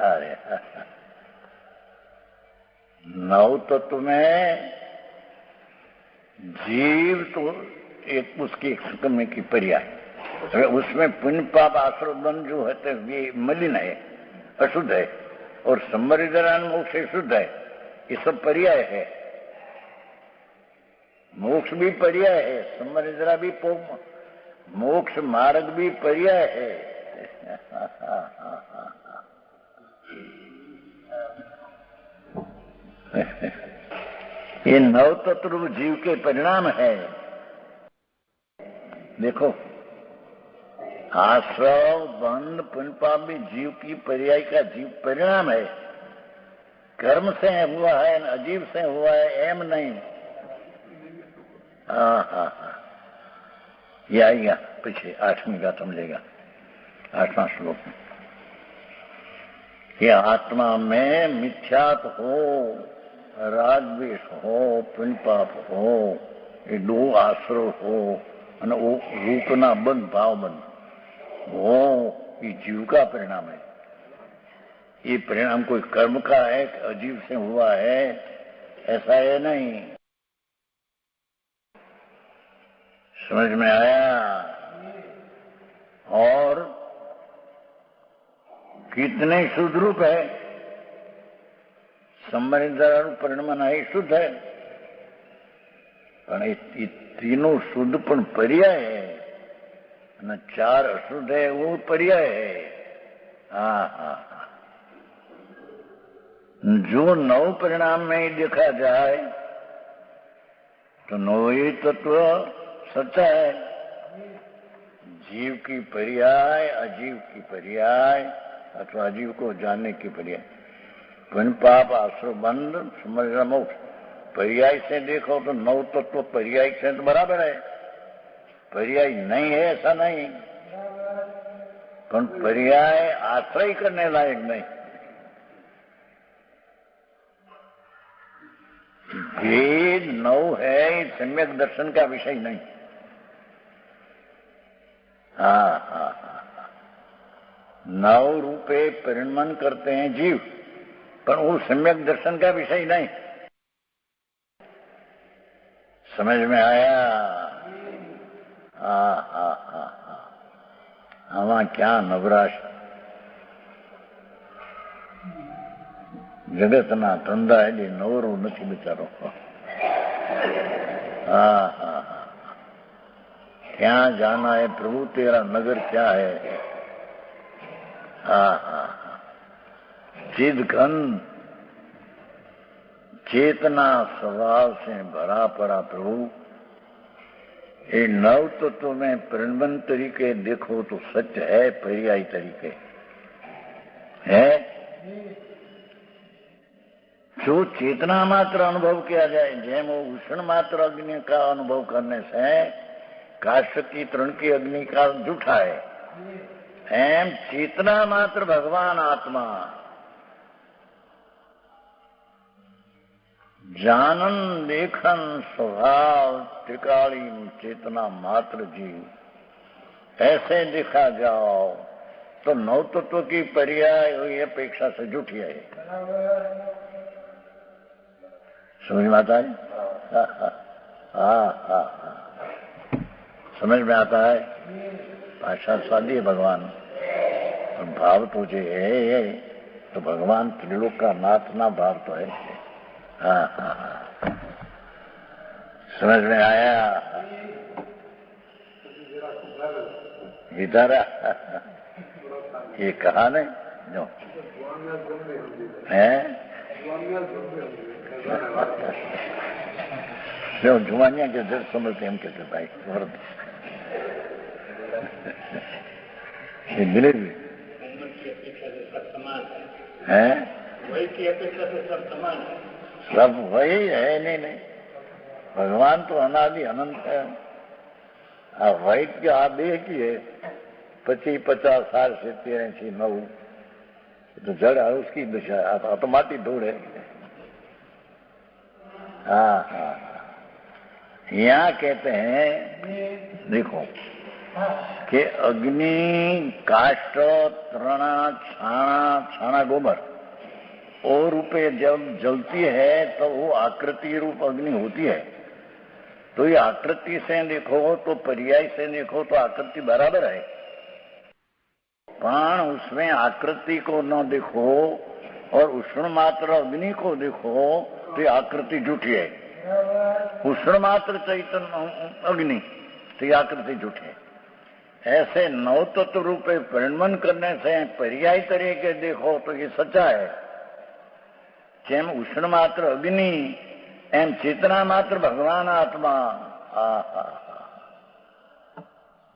अरे नव तत्व में जीव तो एक उसकी एक किस्म की पर्याय, उसमें पुण्य पाप आश्रय बंध जो है तो ये मलिन है, अशुद्ध है, और संवरिधरान मोक्ष शुद्ध है। ये सब पर्याय है। मोक्ष भी पर्याय है, संवरिधरा भी मोक्ष मार्ग भी पर्याय है। ये नव तत्व जीव के परिणाम है। देखो, आश्रव बंध पुण्य पाप भी जीव की पर्याय का जीव परिणाम है। कर्म से हुआ है, अजीव से हुआ है, एम नहीं। ये आएगा पीछे 8वीं का समझेगा, 8वां श्लोक में। ये आत्मा में मिथ्यात्व हो, राग द्वेष हो, पुण्य पाप हो, ये दो आश्रव हो, અને रूपना बंध भाव बंध वो, ये जीव का परिणाम है। ये परिणाम कोई कर्म का है, अजीव से हुआ है, ऐसा है नहीं। समझ में आया? और कितने शुद्ध रूप है, संवरिधराનું परिणाम नहीं शुद्ध है, પણ ये तीनों शुद्ध पण पर्याय है, અને 4 अशुद्ध है वो पर्याय है। हाँ, जो नव परिणाम में देखा जाए तो नव ही तत्व सच्चा है। जीव की पर्याय, अजीव की पर्याय, अथवा अजीव को जानने की पर्याय, पुण्य पाप आश्रय बंध समझना मोक्ष, पर्याय से देखो तो नव तत्व पर्याय से तो बराबर है। पर्याय नहीं है ऐसा नहीं, पर पर्याय आश्रय करने लायक नहीं। भेद नव है, सम्यक दर्शन का विषय नहीं। हाँ, नव रूपे परिणमन करते हैं जीव, पर वो सम्यक दर्शन का विषय नहीं। समझ में आया? आमा क्या नवराश जगतना धंधा है, नवरो नहीं बिचारो। क्या जाना है प्रभु, तेरा नगर क्या है। चिद घन चेतना स्वभाव से भरा पड़ा प्रभु, ये नव तत्व में परिणमन तरीके देखो तो सत्य है, पर्याय तरीके है। जो चेतना मात्र अनुभव किया जाए, जैम वो उष्ण मात्र अग्नि का अनुभव करने से काष्ठ की तृण की अग्नि का जूठा है, एम चेतना मात्र भगवान आत्मा जानन देखन स्वभाव त्रिकाली चेतना मात्र जीव, ऐसे देखा जाओ तो नव तत्व की पर्याय हुई अपेक्षा से झूठी है। समझ में आता है? समझ में आता है? भाषा सादी है भगवान, और भाव तो जो है तो भगवान त्रिलोक का नाथ ना भाव तो है। समझ में आया? इधर ये कहा नहीं जो है जो जुआनिया के जड़ समझते हम कहते भाई ये मिले भी है, वही की अपेक्षा से सब समान है, सब वही है। नहीं, भगवान तो अनादि अनंत है। वैद के आदेह की है 25-50 साल से 83-9 तो जड़ है उसकी दिशा, तो माटी धूड़ है। यहाँ कहते हैं देखो कि अग्नि काष्ठ तृणा छाणा गोबर वो रूपे जब जलती है तो वो आकृति रूप अग्नि होती है। तो ये आकृति से देखो तो पर्याय से देखो तो आकृति बराबर है, पण उसमें आकृति को न देखो और उष्ण मात्र अग्नि को देखो तो ये आकृति झूठी है। उष्ण मात्र चैतन्य अग्नि तो ये आकृति झूठी है। ऐसे नौ तत्व रूपे परिणमन करने से पर्याय तरीके देखो तो ये सच्चा है। જેમ ઉષ્ણ માત્ર અગ્નિ એમ ચેતના માત્ર ભગવાન આત્मा।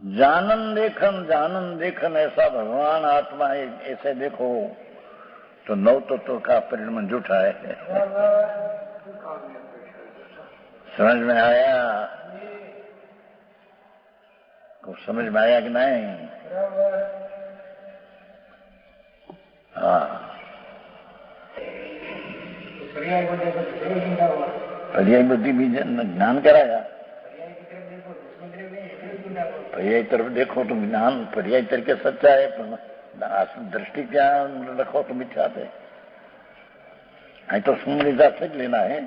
जानन देखन ऐसा भगवान आत्मा है, ऐसे देखो तो नौ तत्व का परिणमन झूठा है। समझ में आया? कुछ समझ में आया कि नहीं? हाँ, पर्याय बुद्धि भी ज्ञान कराया। पर्याय तरफ देखो तो ज्ञान पर्याय तरीके सच्चा है, दृष्टि क्या रखो तो मिथ्या है। तो सुमृता से लेना है,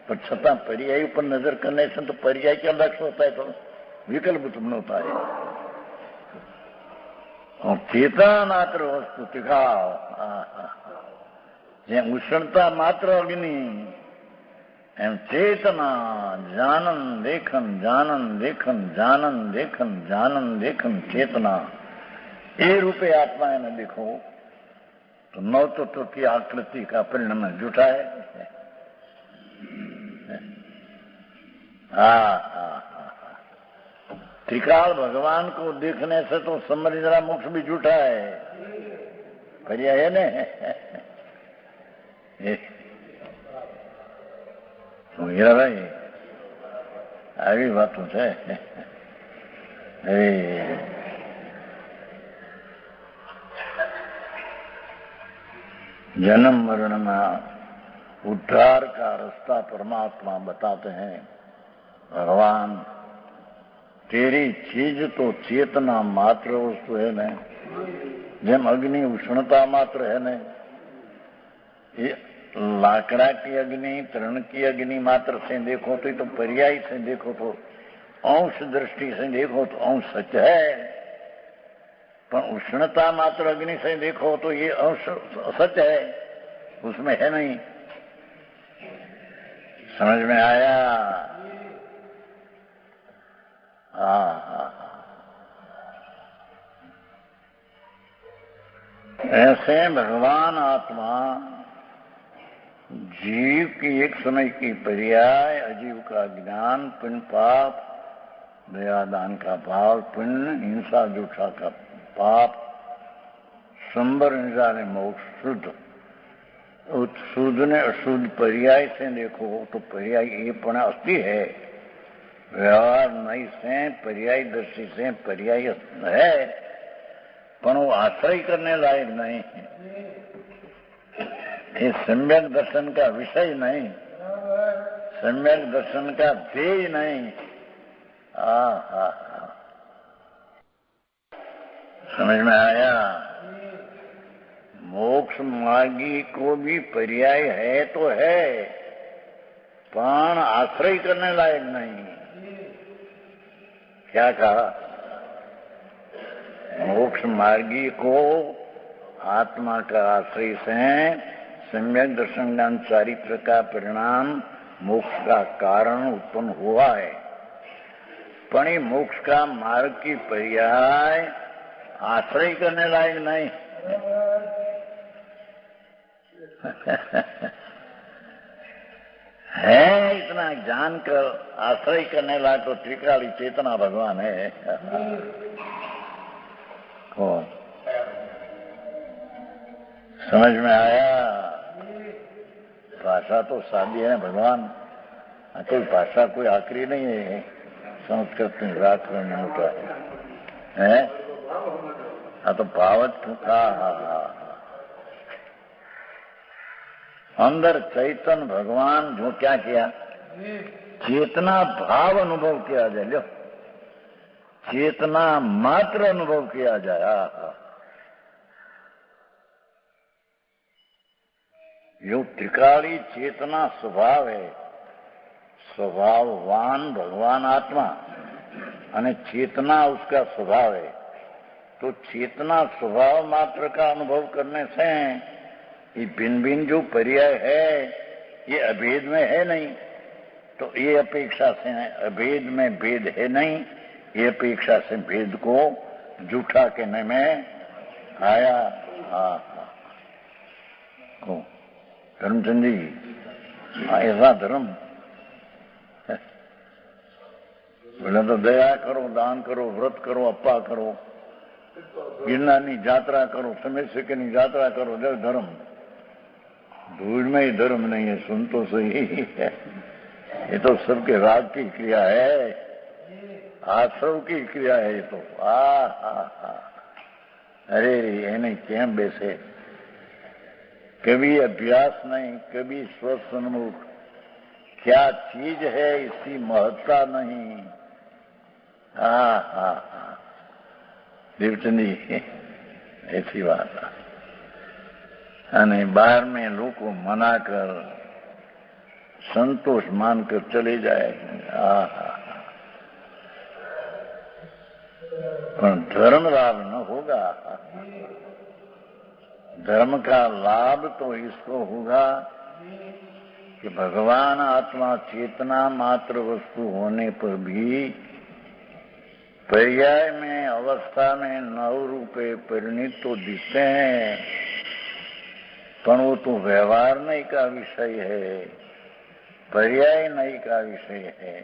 पर छता पर्याय पर नजर करने से तो पर्याय क्या लक्ष्य होता है, तो विकल्प उत्पन्न होता है। और चेतना मात्र वस्तु दिखाओ, જેમ ઉષ્ણતા માત્ર અગ્નિ એમ ચેતના જાનન દેખન જાનન દેખન જાનન દેખન જાનન દેખન चेतना ये रूपे आत्मा है न देखो तो नौ तत्व की आकृति का परिणाम झूठा है। त्रिकाल भगवान को देखने से तो समझना मोक्ष भी झूठा है। पर्याय है ने हीराभाई આવી વાતો છે। जन्म मरण में उद्धार का रास्ता परमात्मा बताते हैं। भगवान तेरी चीज तो चेतना मात्र वस्तु है न, જેમ अग्नि उष्णता मात्र है न, लाकड़ा की अग्नि तृण की अग्नि मात्र से देखो तो पर्याय से देखो तो अंश दृष्टि से देखो तो अंश सच है, पर उष्णता मात्र अग्नि से देखो तो ये अंश सच है, उसमें है नहीं। समझ में आया? ऐसे भगवान आत्मा जीव की एक समय की पर्याय, अजीव का ज्ञान, पुण्य पाप, दयादान का भाव, पुण्य हिंसा जूठा का पाप, संबर हिंसा ने मोक्ष, शुद्ध। शुद्ध ने अशुद्ध पर्याय से देखो तो पर्याय ये पण अस्थि है। व्यवहार नहीं से पर्याय दृष्टि से पर्याय है, पर वो आश्रय करने लायक नहीं है। ये सम्यक दर्शन का विषय नहीं, सम्यक दर्शन का ध्येय नहीं। समझ में आया? मोक्ष मार्गी को भी पर्याय है तो है, पण आश्रय करने लायक नहीं। क्या कहा? मोक्ष मार्गी को आत्मा का आश्रय से सम्यक दर्शन ज्ञान चारित्र का परिणाम मोक्ष का कारण उत्पन्न हुआ है, पण ये मोक्ष का मार्ग की पर्याय आश्रय करने लायक नहीं। है इतना जानकर आश्रय करने लायक तो त्रिकाली चेतना भगवान है। कौन? समझ में आया? भाषा तो सादी है भगवान, कोई भाषा कोई आखिरी नहीं है। संस्कृत में व्याकरण में होता है। हाँ तो भावत का अंदर चैतन्य भगवान जो क्या किया, चेतना भाव अनुभव किया जाए। लो, चेतना मात्र अनुभव किया जाए। यो त्रिकाली चेतना स्वभाव है, स्वभाववान भगवान आत्मा और चेतना उसका स्वभाव है। तो चेतना स्वभाव मात्र का अनुभव करने से ये भिन्न भिन्न जो पर्याय है ये अभेद में है नहीं, तो ये अपेक्षा से अभेद में भेद है नहीं, ये अपेक्षा से भेद को झूठा कहने में आया। धर्मचंद जी ऐसा धर्म बोले तो दया करो, दान करो, व्रत करो, अप्पा करो, गिरनानी यात्रा करो, समय से की यात्रा करो, जय धर्म। धूल में ही धर्म नहीं है, सुन तो सही है। ये तो सबके राग की क्रिया है, आश्रव की क्रिया है ये तो। अरे इन्हें क्या बैसे, कभी अभ्यास नहीं, कभी स्वसन्मुख, क्या चीज है इसकी महत्ता नहीं। देवचंद जी ऐसी बात है। बाहर में लोग को मना कर संतोष मानकर चले जाए। पर धर्म लाभ न होगा। धर्म का लाभ तो इसको होगा कि भगवान आत्मा चेतना मात्र वस्तु होने पर भी पर्याय में अवस्था में नव रूपे परिणित तो दिखते हैं, पर वो तो व्यवहार नहीं का विषय है, पर्याय नहीं का विषय है।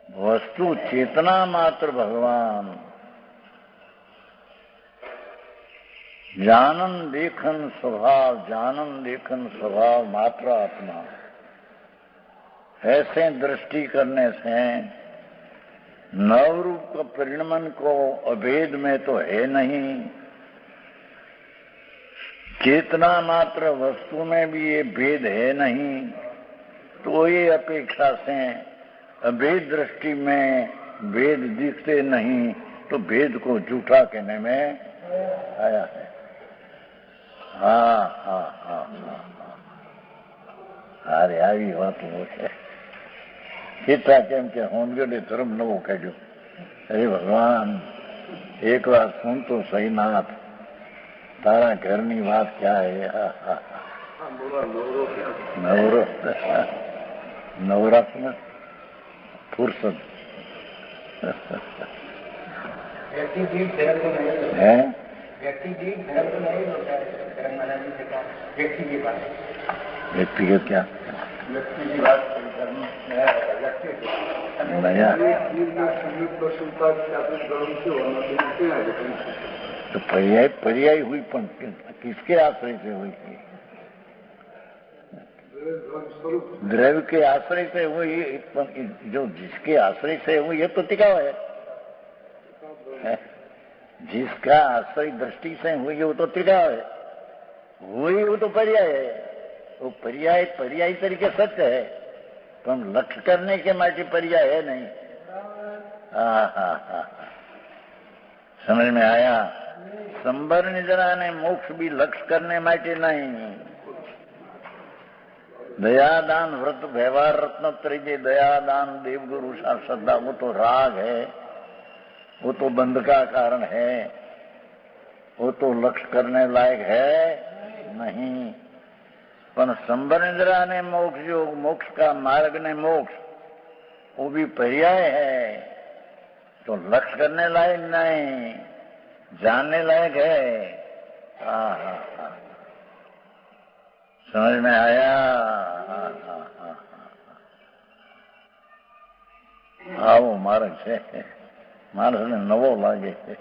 वस्तु चेतना मात्र भगवान, जानन देखन स्वभाव, जानन देखन स्वभाव मात्र आत्मा। ऐसे दृष्टि करने से नवरूप का परिणमन को अभेद में तो है नहीं, चेतना मात्र वस्तु में भी ये भेद है नहीं, तो ये अपेक्षा से अभेद दृष्टि में भेद दिखते नहीं, तो भेद को झूठा कहने में आया है। अरे આવી વાત છે કેટલા કેમ કે હોંદગઢ ધર્મ નવો કાઢ્યો। અરે ભગવાન એક વાર સુન તો સહી નાથ, તારા ઘરની વાત क्या है। नवरात्र में फुर्सत है, व्यक्तिगत क्या तो पर्याय हुई, पण किसके आश्रय से हुई? द्रव्य के आश्रय से हुई, जो जिसके आश्रय से हुई ये तो टिकाव है। जिसका आश्रय दृष्टि से हुई वो तो टिकाव है, हुई वो तो पर्याय है। वो पर्याय तरीके सत्य है, तो हम लक्ष्य करने के माटे पर्याय है नहीं। समझ में आया? संबर निद्रा ने मोक्ष भी लक्ष्य करने माटे नहीं। दयादान व्रत व्यवहार रत्न त्रिजे दयादान देवगुरु श्रद्धा, वो तो राग है, वो तो बंध का कारण है, वो तो लक्ष्य करने लायक है नहीं। पर संबर निद्रा ने मोक्ष, जो मोक्ष का मार्ग ने मोक्ष, वो भी पर्याय है, तो लक्ष्य करने लायक नहीं, जानने लायक है। समझ में आया? આવો માર્ગ છે, માણસને નવો લાગે છે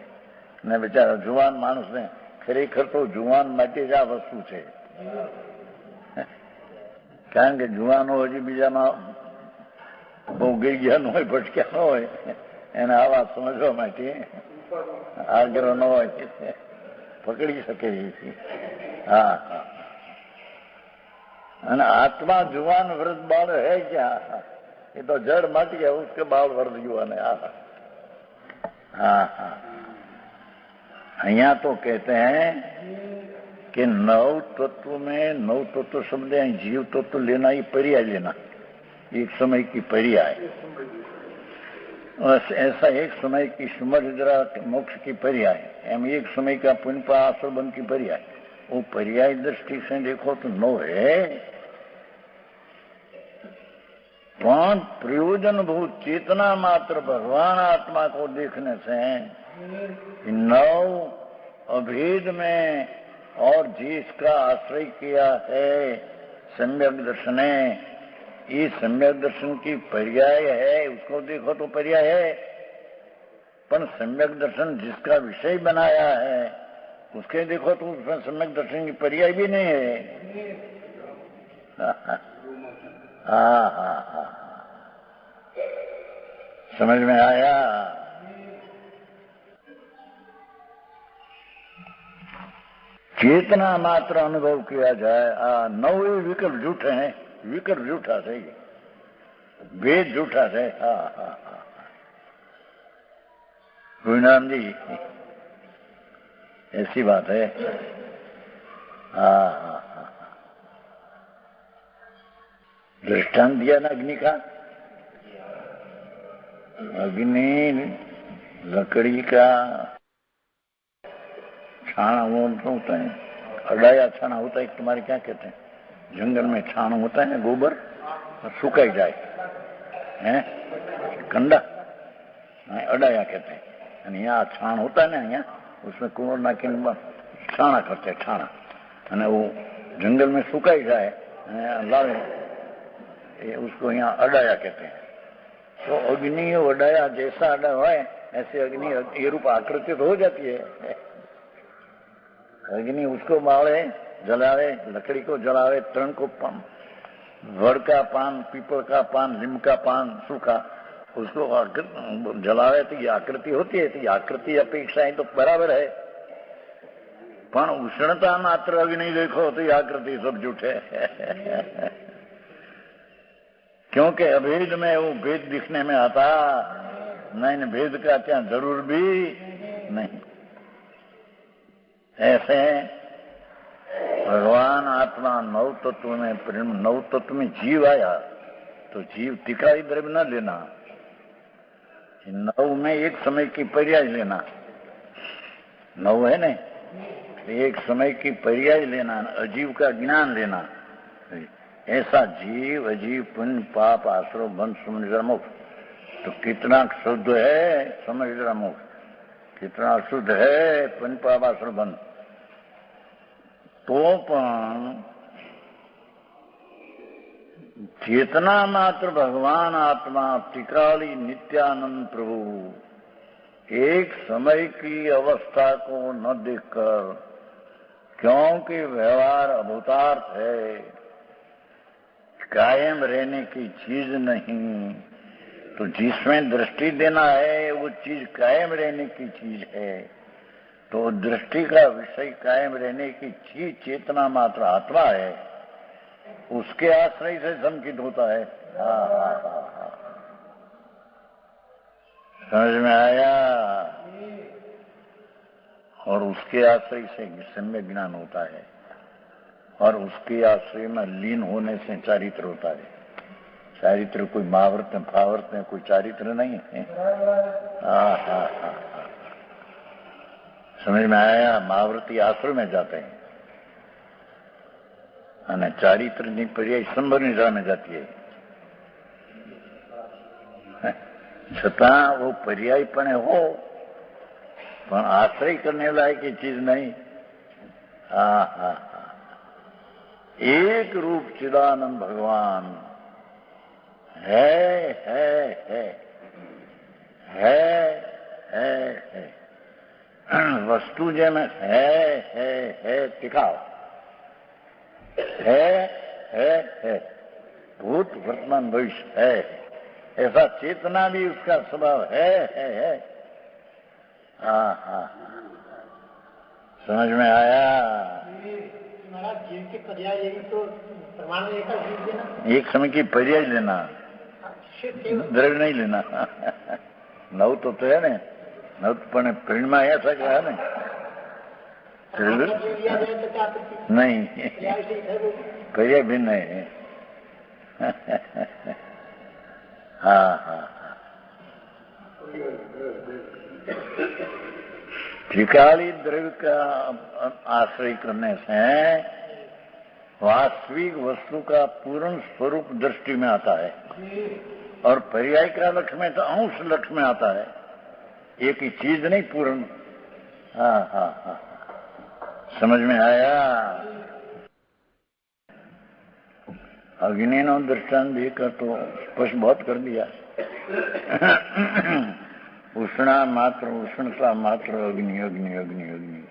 ને બિચારા જુવાન માણસને ખરેખર તો જુવાન માટે જ આ વસ્તુ છે। કારણ કે જુવાનો હજી બીજામાં બહુ ગઈ ગયા ન હોય, ભટક્યા ન હોય, એને આ વાત સમજવા માટે આગ્રહ ન હોય, પકડી શકે છે। અને આત્मा जुवान वृद्ध बाल है क्या? ये तो जड़ मट गया, उसके बाल वृद्ध जुवान है। यहाँ तो कहते हैं कि नव तत्व में नव तत्व शब्द है जीव तत्व लेना ही पर्याय लेना, एक समय की पर्याय, ऐसा एक समय की सुमरिद्रा मोक्ष की पर्याय, एम एक समय का पुण्य आश्रबन की पर्याय। वो पर्याय दृष्टि से देखो तो नौ है, वहां प्रयोजन भूत चेतना मात्र भगवान आत्मा को देखने से नव अभेद में और जिसका आश्रय किया है सम्यक दर्शन है, ये सम्यक दर्शन की पर्याय है, उसको देखो तो पर्याय है, पर सम्यक दर्शन जिसका विषय बनाया है उसके देखो तो उसमें सम्यक दर्शन की पर्याय भी नहीं है। हाँ, समझ में आया? चेतना मात्र अनुभव किया जाए, नौ विकल्प झूठे हैं, विकल्प झूठा है, वेद झूठा है। हाँ, गुरुनाम जी ऐसी बात है। हाँ, दृष्टांत दिया ना अग्नि का, अग्नि लकड़ी का छाना वो होता है, अडाया छाना होता है, तुम्हारे क्या कहते हैं, जंगल में छाना होता है गोबर, सुखाई जाए है कंडा, अडाया कहते हैं। यहाँ छाण होता है ना, यहाँ उसमें कुंवर नाखी छाना करते हैं, छाना, અને वो जंगल में सुखाई जाए लावे, उसको यहाँ अडाया कहते हैं। तो अग्नि अडाया जैसा अडा है ऐसे अग्नि ये रूप आकृति तो हो जाती है। अग्नि उसको बाले जलावे, लकड़ी को जलावे, तृण को वड़ का पान, पीपल का पान, नीम का पान सूखा, उसको जलावे तो ये आकृति होती है। तो ये आकृति अपेक्षाएं तो बराबर है, पर उष्णता मात्र अग्नि देखो तो ये आकृति सब झूठे। क्योंकि अभेद में वो भेद दिखने में आता नहीं, भेद का क्या जरूर भी नहीं। ऐसे भगवान आत्मा नव तत्व में प्रेम, नव तत्व में जीव आया तो जीव टिकाई द्रव्य न लेना, नव में एक समय की पर्याय लेना, नव है न, एक समय की पर्याय लेना, अजीव का ज्ञान लेना। ऐसा जीव अजीव पुण्य पाप आश्रय बंध समझ मोक्ष, तो कितना शुद्ध है समझ मोक्ष, कितना अशुद्ध है पुण्य पाप आश्रय बंध। तो चेतना मात्र भगवान आत्मा त्रिकाली नित्यानंद प्रभु एक समय की अवस्था को न देखकर, क्योंकि व्यवहार अभूतार्थ है, कायम रहने की चीज नहीं, तो जिसमें दृष्टि देना है वो चीज कायम रहने की चीज है। तो दृष्टि का विषय कायम रहने की चीज चेतना मात्र आत्मा है, उसके आश्रय से संकित होता है। समझ में आया? और उसके आश्रय से सम्यक ज्ञान होता है, और उसके आश्रय में लीन होने से चारित्र होता है। चारित्र कोई महाव्रत में भावर्त में कोई चारित्र नहीं है। समझ में आया? महाव्रती आश्रम में जाते हैं અને ચારિત્રની પર્યાય સંભર નિદ્રા में जाती है, छता वो पर्याय पण हो पण आश्रय करने लायक की चीज नहीं। एक रूप चिदानंद भगवान है, वस्तु जे में है टिकाव है, भूत वर्तमान भविष्य है, ऐसा चेतना भी उसका स्वभाव है। समझ में आया? जीव की पर्याय लेनी तो प्रमाण में जीव लेना, एक समय की पर्याय लेना, द्रव्य नहीं लेना। नव तो है ना, नव पण प्रेरणा ऐसा क्या है ना, चलो लिया जाए तो क्या आपत्ति? नहीं, या ऐसे ही है वो? पर्याय भिन्न है। हाँ हाँ, त्रिकाली द्रव्य का आश्रय करने से वास्तविक वस्तु का पूर्ण स्वरूप दृष्टि में आता है, और पर्याय का लक्ष्य में तो अंश लक्ष्य में आता है, एक ही चीज नहीं पूर्ण। हाँ हाँ हाँ, समझ में आया? अग्नि नो दृष्टांत देकर तो स्पष्ट बहुत कर दिया। उष्णा मात्र, उष्णता मात्र, अग्नि अग्नि अग्नि अग्नि।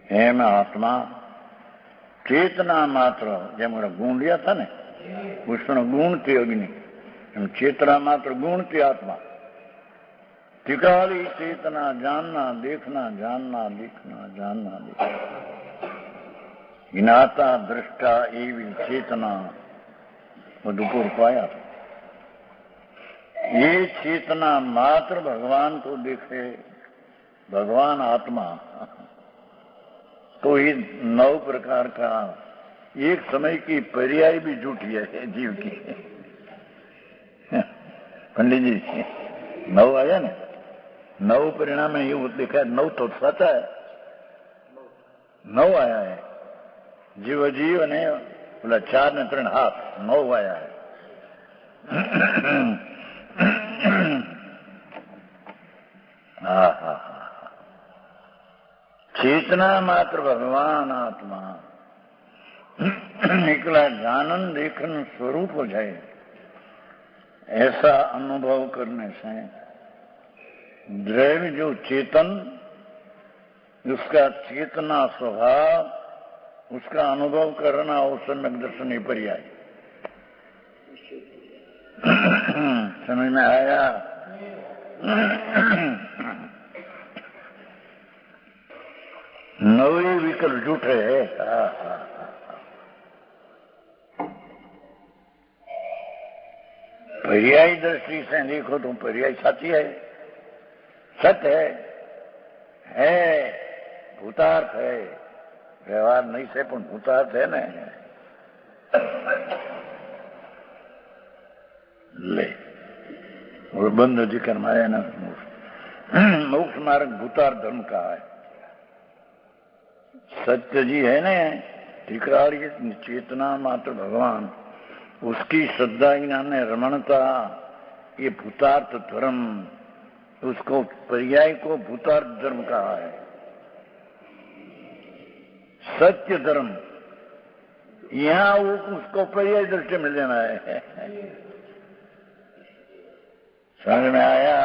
हेम आत्मा, चेतना मात्र, જેમ ગુણ લ્યા था ને, ઉષ્ણ ગુણ તે અગ્નિ, એમ चेतना मात्र गुण ते आत्मा। त्रिकाली चेतना, जानना देखना, जानना देखना, जानना देखना, ज्ञाता दृष्टा एवं चेतना, मधुपुर पाया। ये चेतना मात्र भगवान को देखे, भगवान आत्मा, तो ही 9 प्रकार का एक समय की पर्याय भी झूठी है जीव की। पंडित जी 9 आया ना, 9 परिणाम में ये देखा, 9 तो सच है, 9 आया है। जीव जीव ने बोला 4 ने 3 हाथ, 9 आया है। हाँ हाँ हाँ, चेतना मात्र भगवान आत्मा, निकला जानन देखन स्वरूप हो जाए, ऐसा अनुभव करने से द्रव्य जो चेतन, उसका चेतना स्वभाव, उसका अनुभव करना और सम्यक दर्शन ही पर्याय। समझ में आया? नवे विकल्प झूठे है। पर्याय दृष्टि से देखो तो पर्याय सच है, सत्य है, भूतार्थ है, व्यवहार नहीं से पण भूतार्थ है ना। ले और बंद जिक्र माया ना, मोक्ष मार्ग भूतार्थ धर्म का है। सत्य जी है ना, त्रिकाल चेतना मात्र भगवान, उसकी श्रद्धा ज्ञान रमणता, ये भूतार्थ धर्म, उसको पर्याय को भूतार्थ धर्म कहा है। सत्य धर्म यहाँ उसको पर्याय दृष्टि में लेना है। समझ में आया?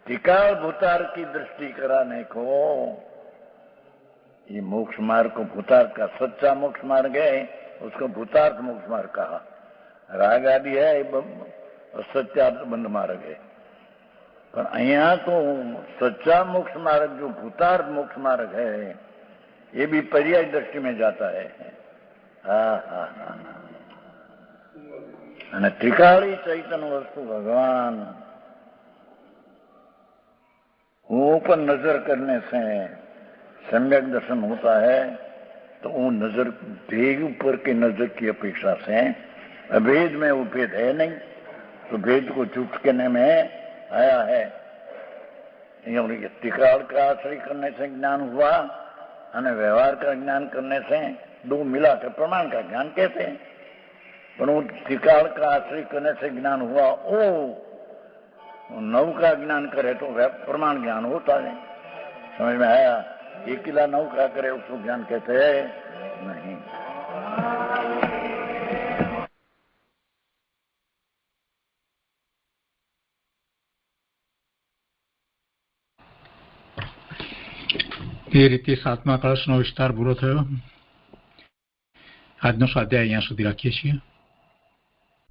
त्रिकाल भूतार्थ की दृष्टि कराने को ये मोक्ष मार्ग को भूतार्थ का सच्चा मोक्ष मार्ग है, उसको भूतार्थ मोक्ष मार्ग कहा। राग आदि है सत्यार्थ बंध मार्ग है, पर अहिया तो सच्चा मोक्ष मार्ग जो भूतार्थ मोक्ष मार्ग है, ये भी पर्याय दृष्टि में जाता है। हाँ हाँ हाँ, અને ત્રિકાળી ચૈતન્ય વસ્તુ भगवान, वो पर नजर करने से सम्यक दर्शन होता है। तो वो नजर भेद ऊपर के नजर की अपेक्षा से अभेद में वो भेद है नहीं, तो भेद को चुटकने में आया है। त्रिकाल का आश्रय करने से ज्ञान हुआ, और व्यवहार का ज्ञान करने से दो मिलाकर प्रमाण का ज्ञान कहते हैं। पर वो त्रिकाल का आश्रय करने से ज्ञान हुआ, ओ 9 का ज्ञान करे तो प्रमाण ज्ञान होता है। समझ में आया? एक किला 9 का करे उसको ज्ञान कहते हैं नहीं। એ રીતે 7મા કળશનો વિસ્તાર પૂરો થયો। આજનો સ્વાધ્યાય અહીંયા સુધી રાખીએ છીએ।